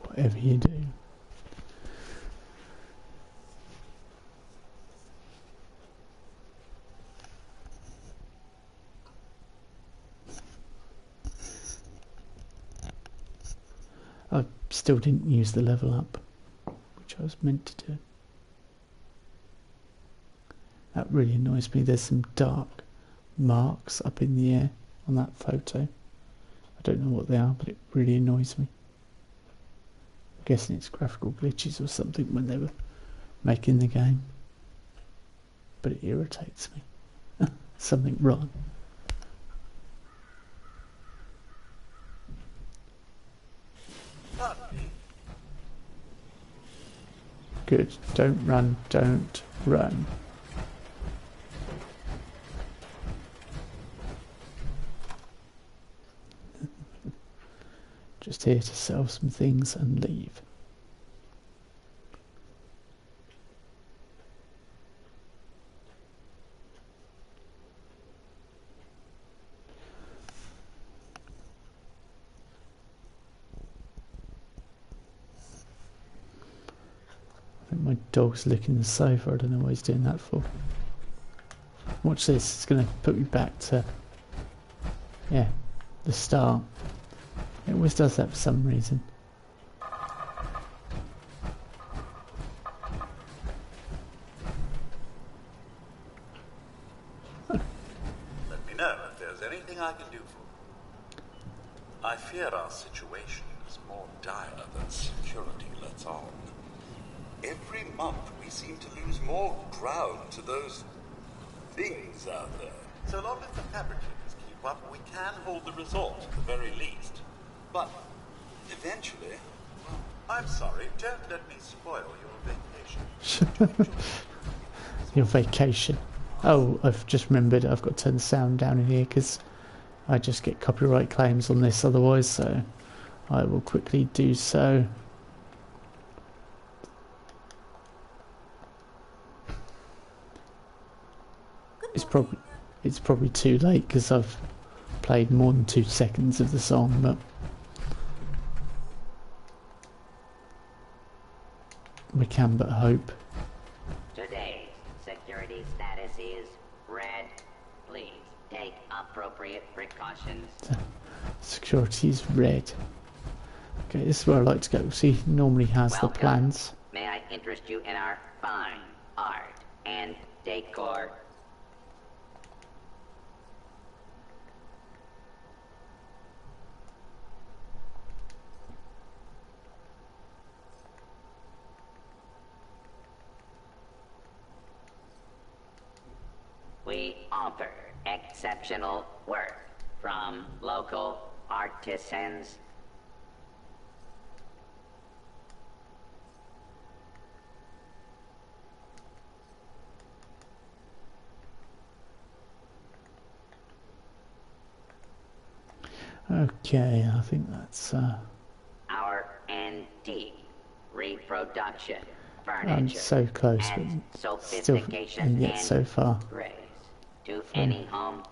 Whatever you do. I still didn't use the level up, which I was meant to do. That really annoys me. There's some dark marks up in the air on that photo. I don't know what they are, but it really annoys me. I'm guessing it's graphical glitches or something when they were making the game. But it irritates me. Something wrong. Good. Don't run. Don't run. Just here to sell some things and leave. My dog's licking the sofa. I don't know what he's doing that for. Watch this. It's going to put me back to, yeah, the start. It always does that for some reason. Let me know if there's anything I can do for you. I fear our situation is more dire than security lets on. Every month we seem to lose more ground to those things out there. So long as the fabricators keep up, we can hold the resort at the very least. But eventually, well, I'm sorry, don't let me spoil your vacation. Your vacation. Oh, I've just remembered I've got to turn the sound down in here because I just get copyright claims on this otherwise, so I will quickly do so. It's probably too late because I've played more than 2 seconds of the song, but we can but hope. Today's security status is red. Please take appropriate precautions. Security is red. Okay, this is where I like to go. See, he normally has Welcome. the plans. May I interest you in our fine art and decor? We offer exceptional work from local artisans. Okay, I think that's Our antique reproduction, I'm furniture, so close, and but still, sophistication and yet so far. grace to any home.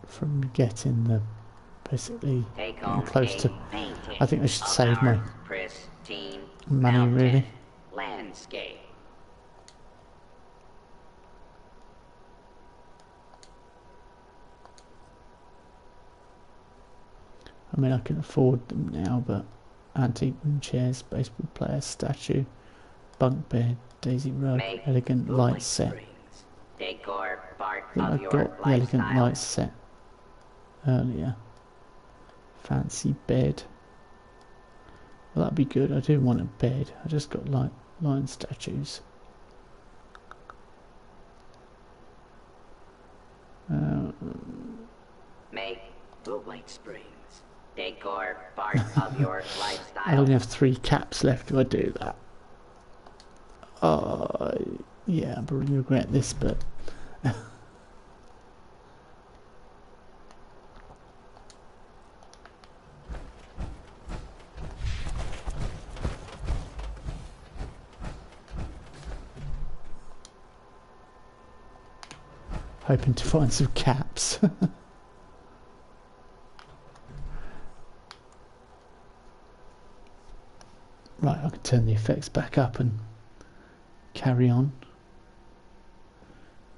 From getting the basically Take getting home close a to. painting I think I should of save my our pristine money, mountain really. landscape. I mean, I can afford them now, but antique room chairs, baseball player, statue, bunk bed, daisy rug, Make elegant Light light set. Springs decor part I think of I your got the elegant lifestyle. light set earlier. Fancy bed. Well, that'd be good. I do want a bed. I just got lion statues. Make Blue Light Springs decor part of your I lifestyle. only have 3 caps left if I do that. Yeah, I probably regret this, but hoping to find some caps. Right, I can turn the effects back up and carry on.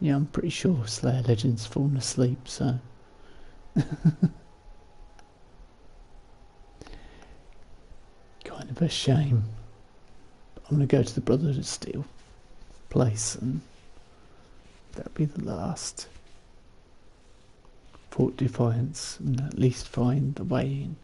Yeah, I'm pretty sure Slayer Legend's fallen asleep, so kind of a shame. I'm going to go to the Brotherhood of Steel place and that'll be the last. Fort Defiance and at least find the way in.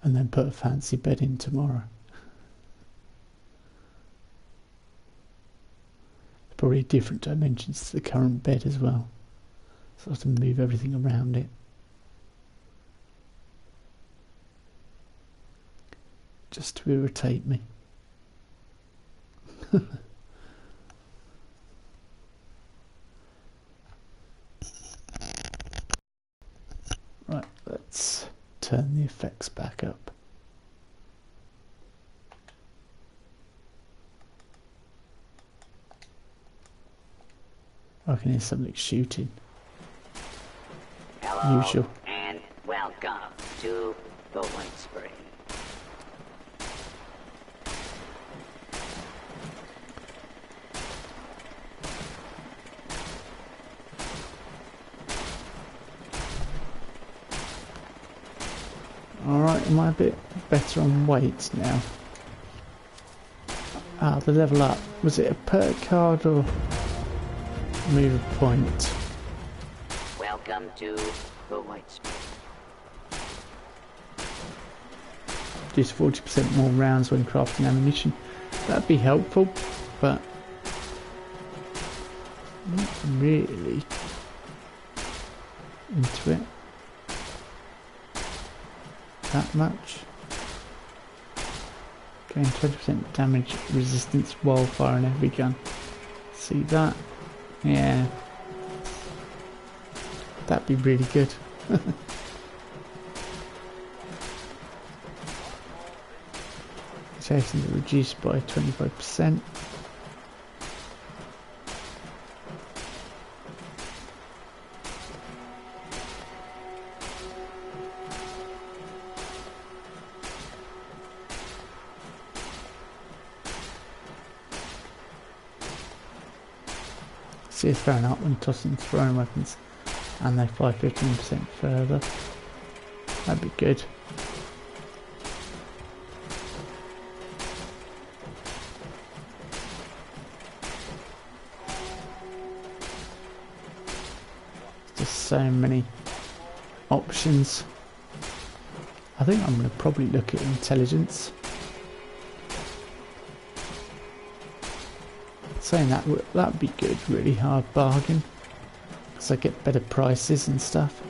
And then put a fancy bed in tomorrow. Probably different dimensions to the current bed as well. So I have to move everything around it. Just to irritate me. Right, let's turn the effects back up. I can hear something shooting. Hello, Usual. and welcome to the White Spring. Alright, am I a bit better on weight now? Ah, the level up. Was it a perk card or move a point? Welcome to the White Spring. Just 40% more rounds when crafting ammunition. That'd be helpful, but not really into it that much. Gain 20% damage resistance while firing every gun. See that? Yeah. That'd be really good. Chasing it reduced by 25%. See it thrown up when tossing thrown weapons, and they fly 15% further. That'd be good. Just so many options. I think I'm going to probably look at intelligence. Saying that would be good, really hard bargain, because I get better prices and stuff.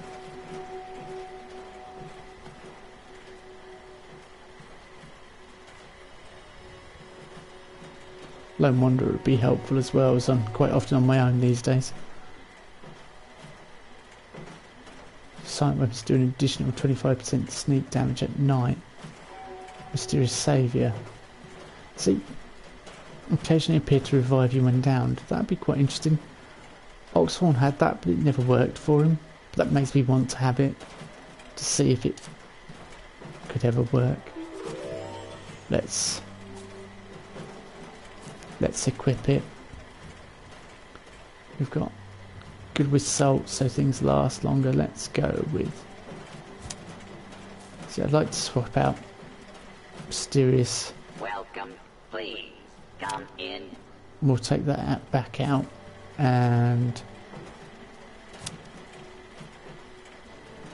Lone Wanderer would be helpful as well, as I'm quite often on my own these days. Silent weapons do an additional 25% sneak damage at night. Mysterious Saviour. See, occasionally appear to revive you when downed. That'd be quite interesting. Oxhorn had that, but it never worked for him. But that makes me want to have it, to see if it could ever work. Let's equip it. We've got good with salt, so things last longer. Let's go with... See, I'd like to swap out Mysterious. Welcome, please come in. We'll take that back out and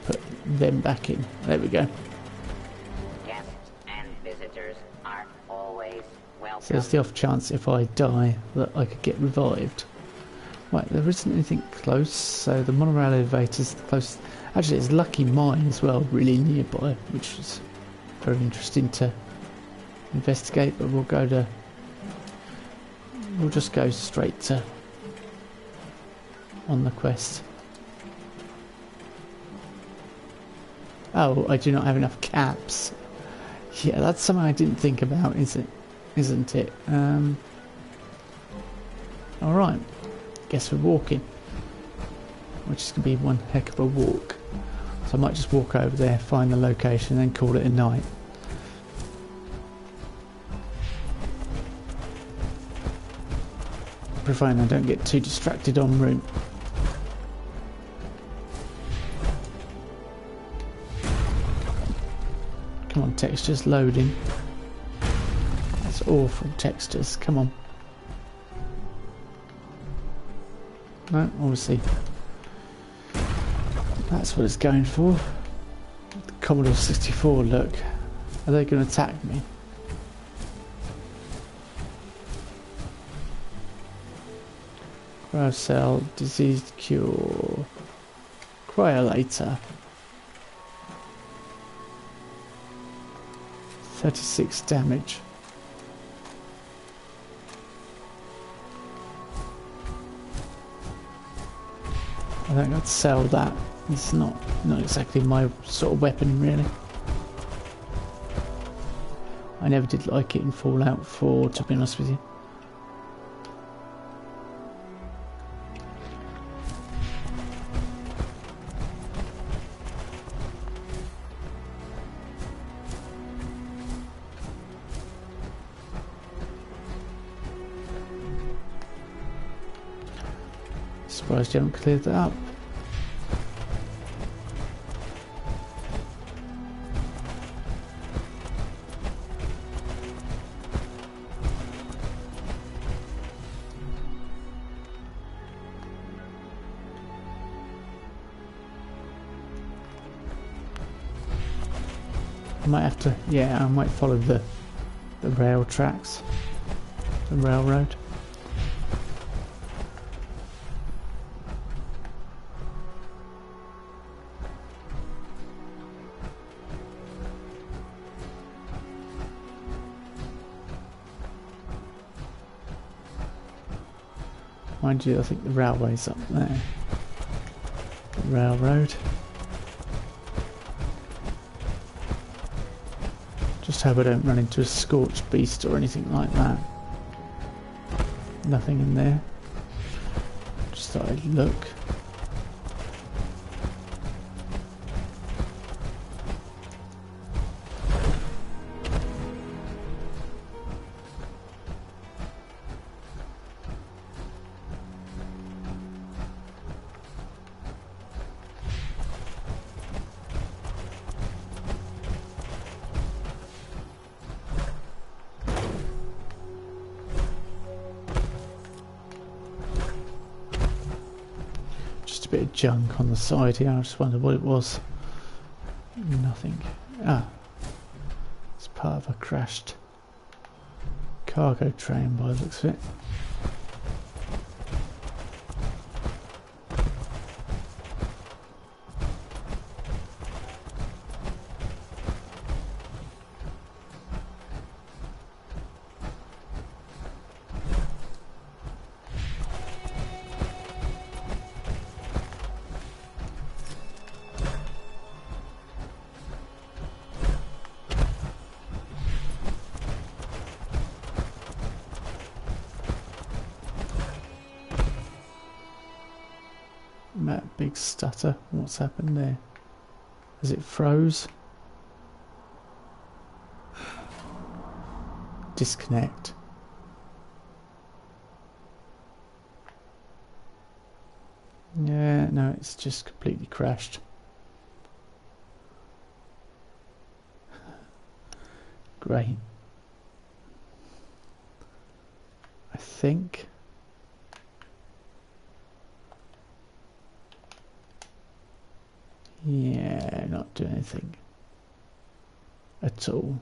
put them back in. There we go. Guests and visitors are always welcome. So there's the off chance if I die that I could get revived. Right, there isn't anything close, so the monorail elevator's the closest. Actually, it's Lucky Mine as well, really nearby, which is very interesting to investigate, but we'll just go straight to on the quest. Oh, I do not have enough caps. Yeah, that's something I didn't think about, isn't it? Alright, guess we're walking, which is going to be one heck of a walk. So I might just walk over there, find the location, and then call it a night. Providing I don't get too distracted en route. Come on, textures loading. That's awful textures, come on. No, obviously that's what it's going for. The Commodore 64 look. Are they going to attack me? Cryocell, disease cure, cryolator. 36 damage. I think I'd sell that It's not exactly my sort of weapon, really. I never did like it in Fallout 4, to be honest with you. Surprised you haven't cleared that up. I might have to, yeah, I might follow the rail tracks, the railroad. Mind you, I think the railway's up there. The railroad. Just hope I don't run into a scorched beast or anything like that. Nothing in there. Just thought I'd look. Bit of junk on the side here. I just wondered what it was. Nothing. Ah, it's part of a crashed cargo train by the looks of it. That big stutter. What's happened there? Has it froze? Disconnect. Yeah, no, it's just completely crashed. Great. I think. Yeah, not doing anything at all.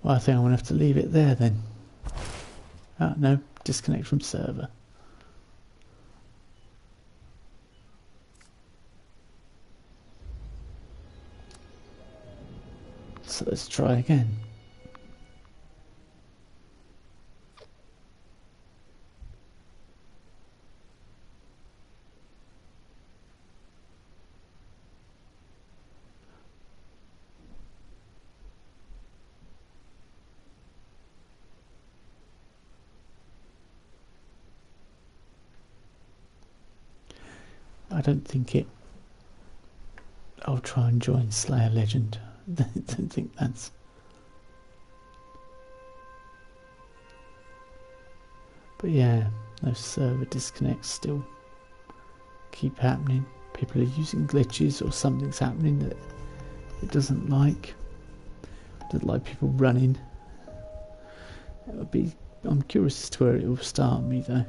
Well, I think I'm going to have to leave it there then. Ah, no, disconnect from server. So let's try again. I don't think it... I'll try and join Slayer Legend. I don't think that's... But yeah, those server disconnects still keep happening. People are using glitches or something's happening that it doesn't like. It doesn't like people running. It would be... I'm curious as to where it will start me though.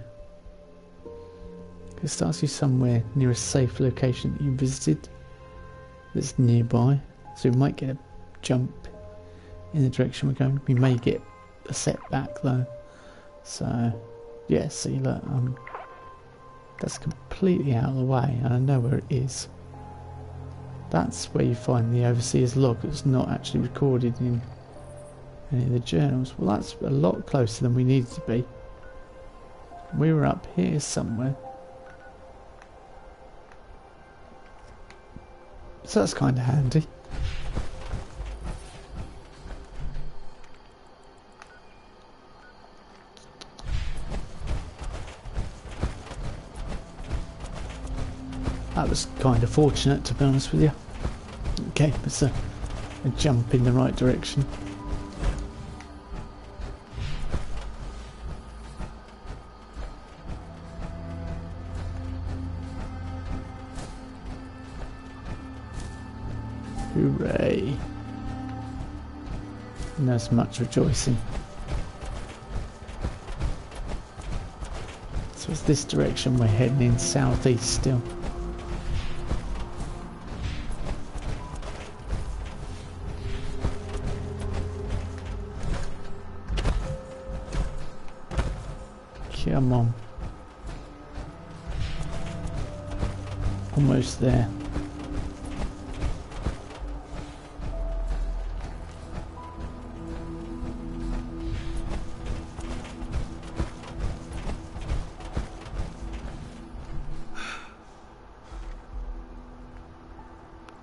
It starts you somewhere near a safe location that you visited that's nearby, so we might get a jump in the direction we're going. We may get a setback though, so yeah, see look, that's completely out of the way and I know where it is, That's where you find the overseer's log. It's not actually recorded in any of the journals. Well, that's a lot closer than we needed to be. We were up here somewhere. So that's kind of handy. That was kind of fortunate, to be honest with you. Okay, it's a jump in the right direction. Hooray. And there's much rejoicing. So it's this direction we're heading in, southeast still. Come on. Almost there.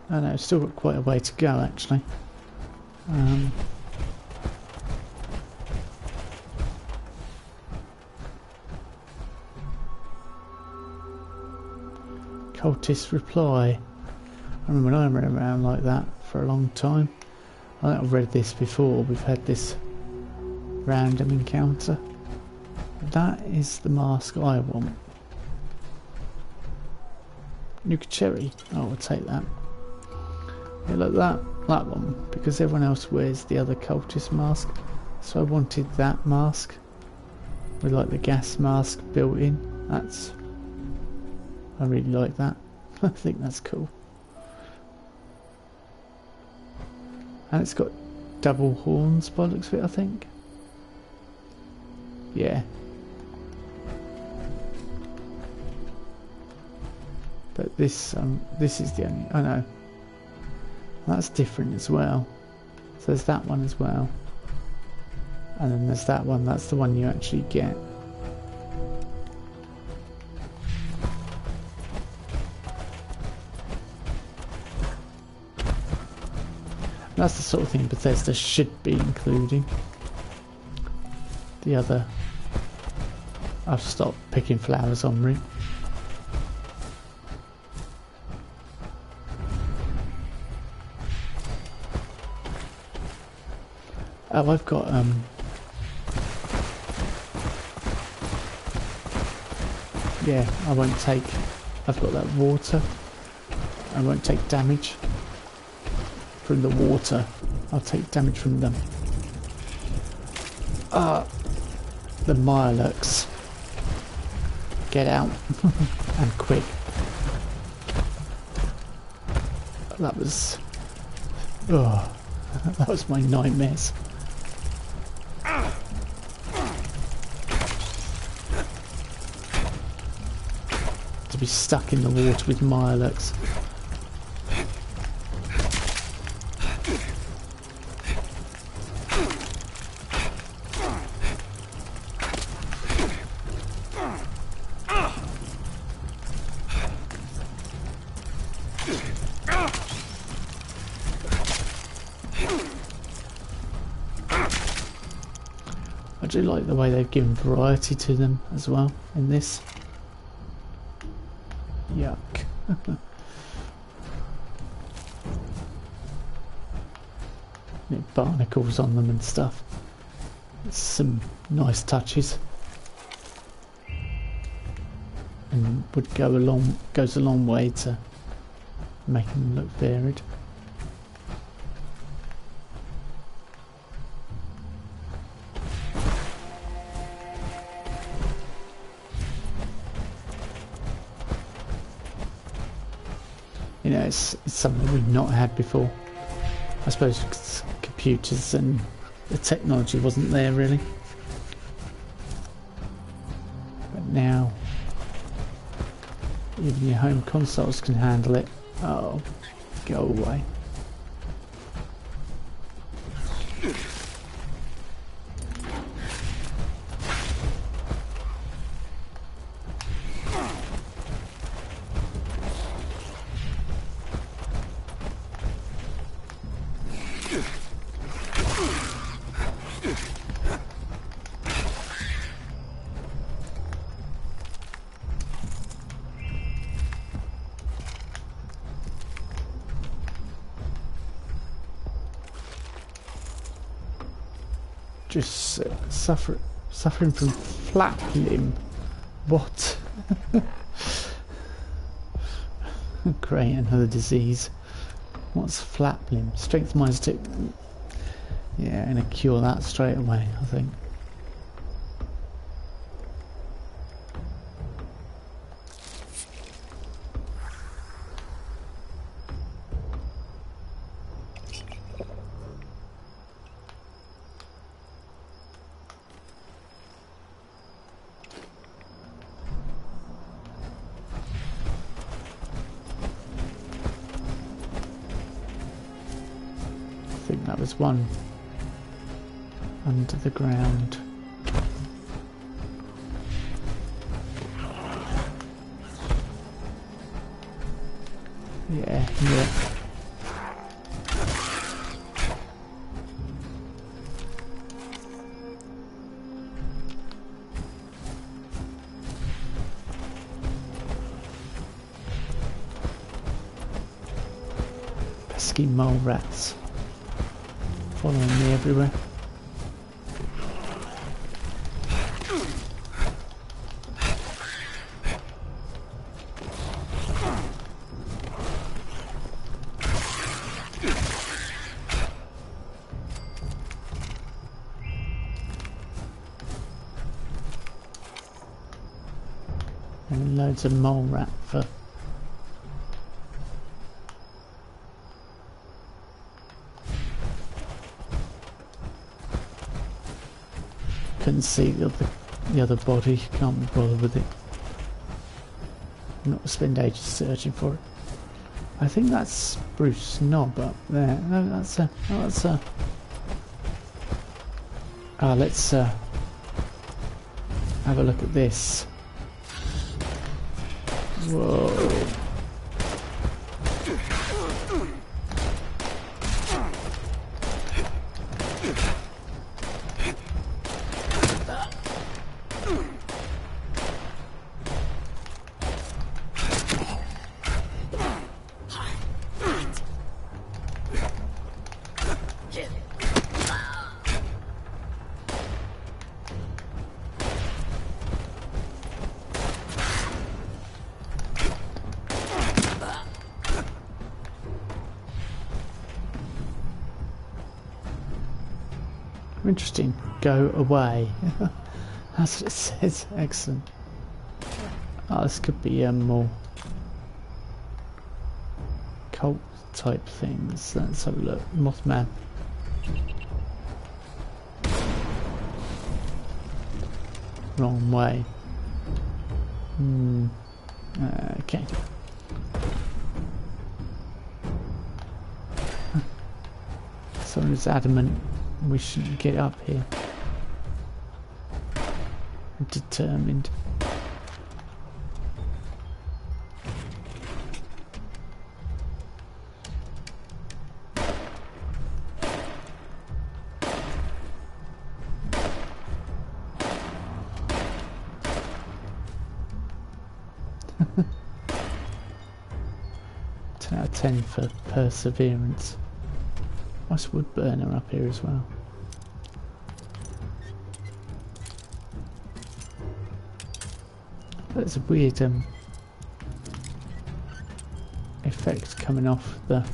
I know, still got quite a way to go actually. Cultist reply. I remember when I ran around like that for a long time. I think I've read this before. We've had this random encounter. That is the mask I want. Nuka cherry. Oh, I'll take that. Yeah, look, that one, because everyone else wears the other cultist mask. So I wanted that mask with like the gas mask built in. I really like that. I think that's cool. And it's got double horns by the looks of it, I think. Yeah. But this is the only... I know. That's different as well. So there's that one as well. And then there's that one. That's the one you actually get. That's the sort of thing Bethesda should be including. The other... I've stopped picking flowers en route. Oh, I've got yeah, I won't take... I've got that water. I won't take damage from the water. I'll take damage from them. The Mirelurks. Get out. And quick. That was... Oh, that was my nightmares. To be stuck in the water with Mirelurks. I do like the way they've given variety to them as well in this. Yuck. Barnacles on them and stuff. It's some nice touches. And goes a long way to making them look varied. You know, it's something we've not had before. I suppose because computers and the technology wasn't there really. But now, even your home consoles can handle it. Oh, Go away. Just suffering from flap limb. What? Great, another disease. What's flap limb? Strength minus 2. Yeah, I'm gonna cure that straight away, I think. I think that was one under the ground. Yeah. Pesky mole rats. Following me everywhere. And loads of mole rat fur. Couldn't see the other body, can't be bothered with it. Not spend ages searching for it. I think that's spruce knob up there. No, that's a. Oh, that's a. Ah, let's have a look at this. Whoa. Interesting. Go away. That's what it says. Excellent. Oh, this could be more cult type things. Let's have a look. Mothman. Wrong way. Okay. Someone is adamant we shouldn't get up here. I'm determined. Out of 10 for perseverance. Nice wood burner up here as well. There's a weird effect coming off the. I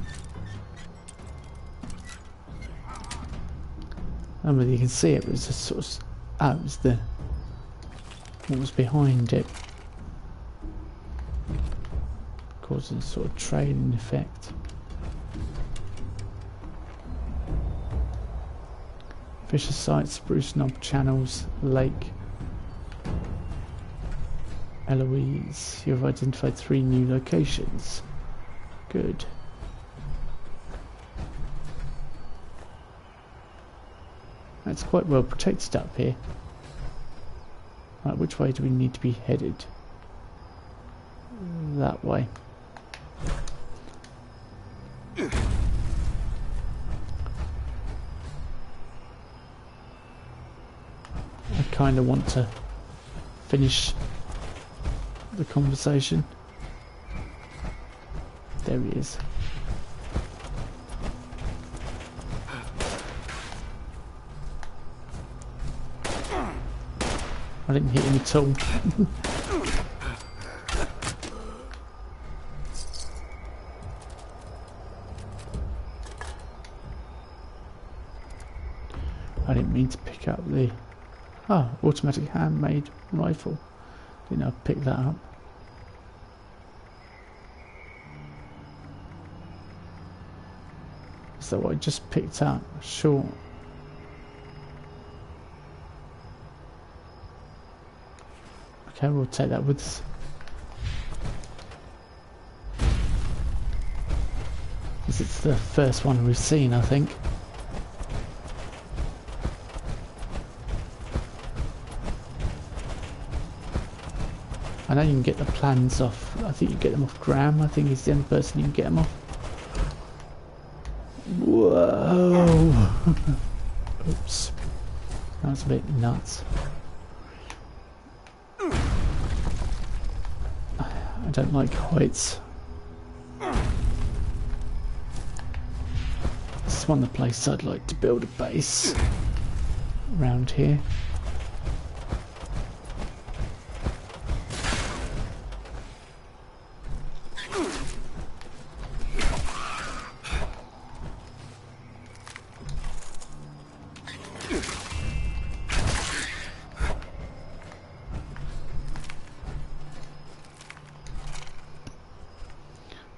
don't know whether you can see it, but it's just sort of. Oh, it was the. What was behind it? Causing a sort of trailing effect. Fisher site, Spruce Knob Channels, Lake. Eloise, you have identified 3 new locations. Good. It's quite well protected up here. Right, which way do we need to be headed? That way. I kind of want to finish the conversation. There he is. I didn't hit him at all. I didn't mean to pick up the automatic handmade rifle. Didn't know I'd pick that up. So what I just picked up, sure. Okay, we'll take that with us. This is the first one we've seen, I think. I know you can get the plans off. I think you get them off Graham. I think he's the only person you can get them off. Whoa! Oops. That was a bit nuts. I don't like heights. This is one of the places I'd like to build a base around here.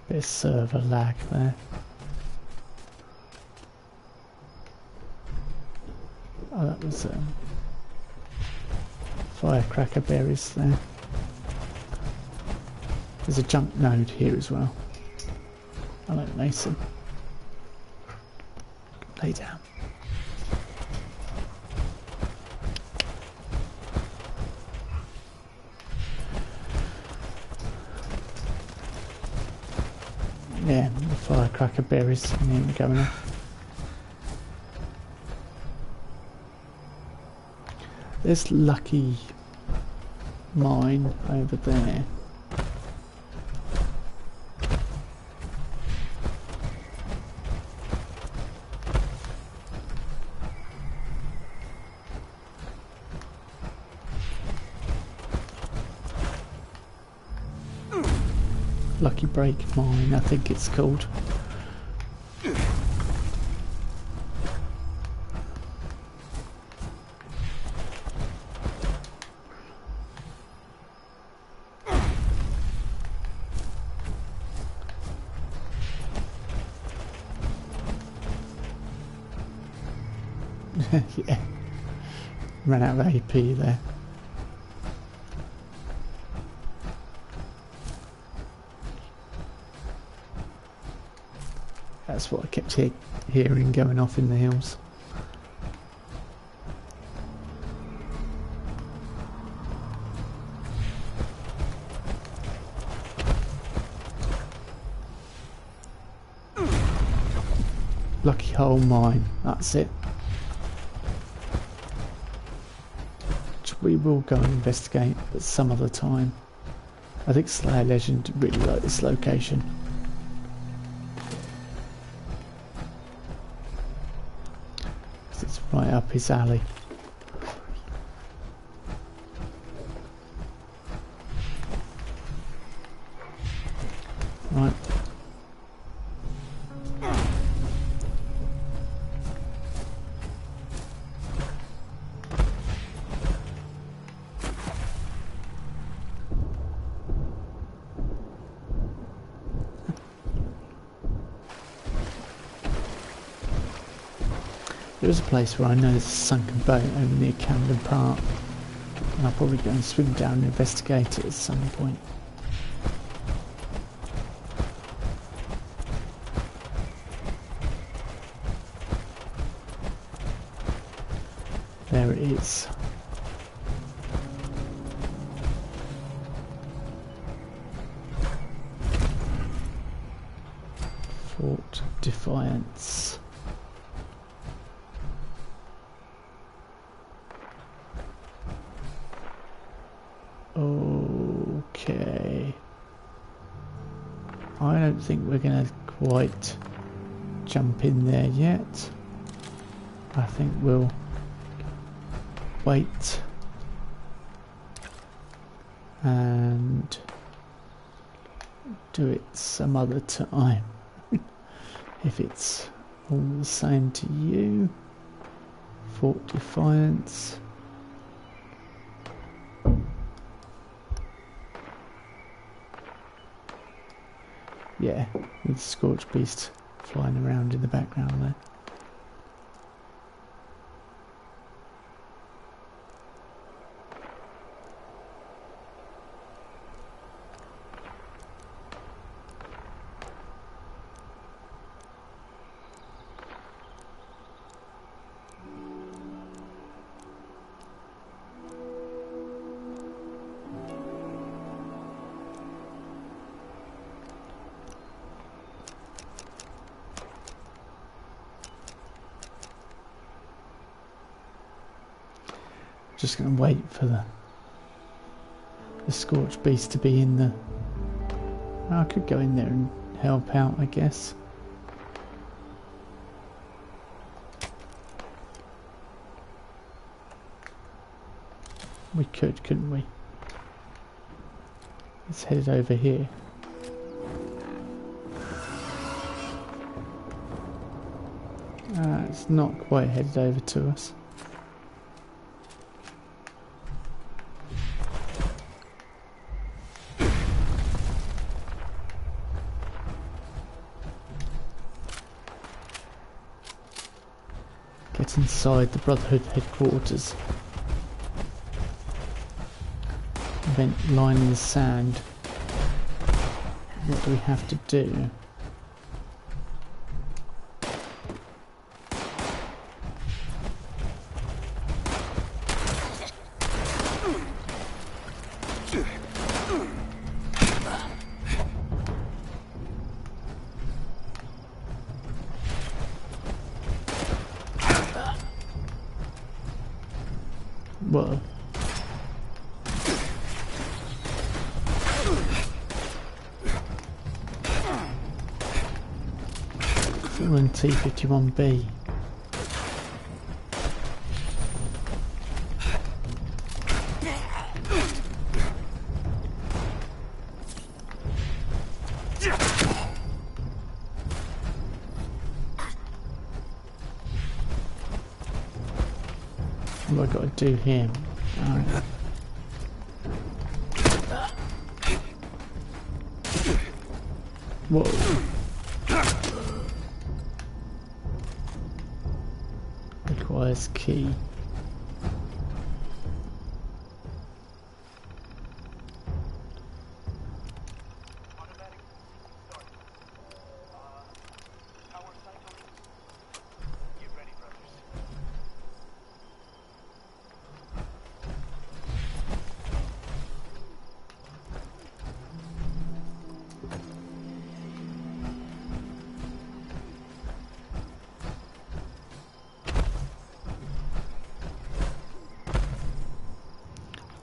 Bit of server lag there. Oh, that was firecracker berries there. There's a jump node here as well. I like Mason. Lay down. Yeah, the firecracker berries and going off. There's Lucky Mine over there. Lucky Break Mine, I think it's called. Yeah, ran out of AP there. That's what I kept hearing going off in the hills. Lucky Hole Mine, that's it. Which we will go and investigate, but some other time. I think Slayer Legend really like this location. It's right up his alley. Right. There's a place where I know there's a sunken boat over near Camden Park, and I'll probably go and swim down and investigate it at some point. There it is. Fort Defiance. Okay. I don't think we're going to quite jump in there yet. I think we'll wait and do it some other time. If it's all the same to you. Fort Defiance. Yeah, with Scorched Beast flying around in the background there. Just going to wait for the Scorched Beast to be in the... I could go in there and help out, I guess. We could, couldn't we? Let's head over here. It's not quite headed over to us. Get inside the Brotherhood headquarters. Event line in the sand. What do we have to do? Whoa. Fallen T-51B. What have I got to do here? Alright. Whoa. Requires key.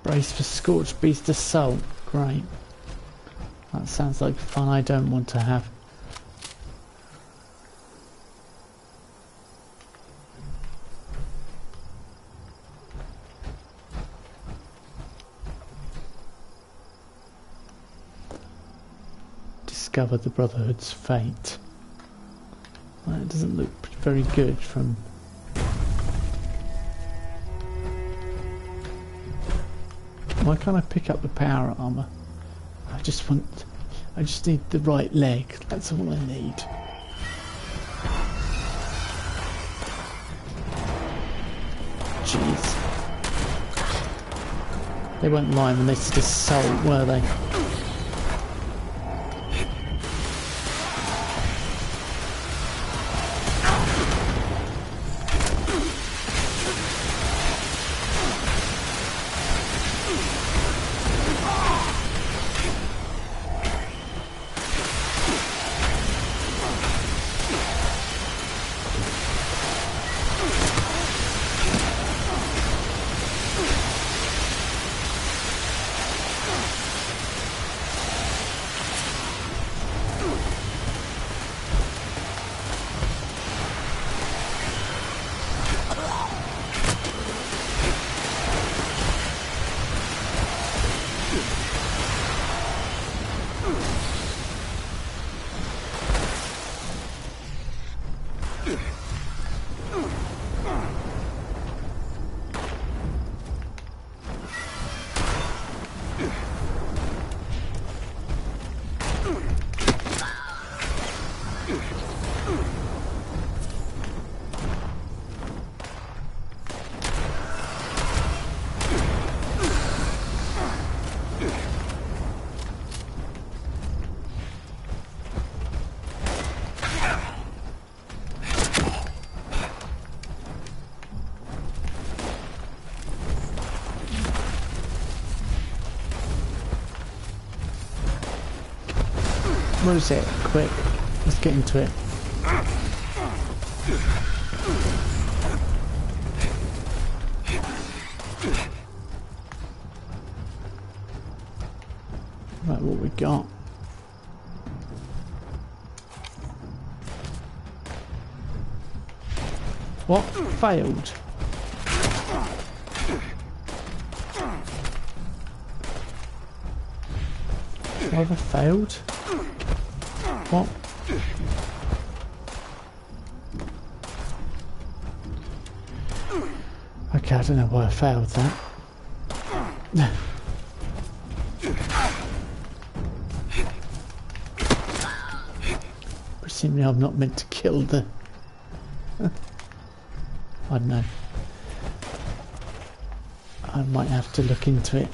Brace for Scorched Beast Assault. Great. That sounds like fun I don't want to have. Discover the Brotherhood's fate. Well, it doesn't look very good from... Why can't I pick up the power armor? I just need the right leg. That's all I need. Jeez. They weren't lying when they said assault, were they? Where is it? Quick. Let's get into it. Right, what we got? What? Failed. Have I failed? What? Okay, I don't know why I failed that. Presumably I'm not meant to kill the... I don't know. I might have to look into it.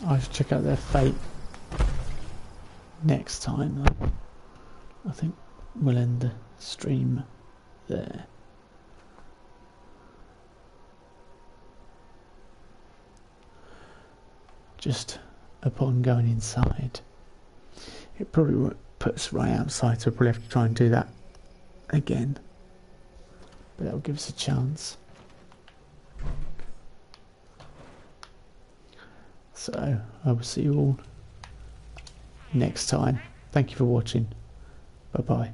I'll check out their fate next time. I think we'll end the stream there. Just upon going inside, it probably won't put us right outside, so we'll probably have to try and do that again, but that'll give us a chance. So I will see you all next time. Thank you for watching. Bye bye.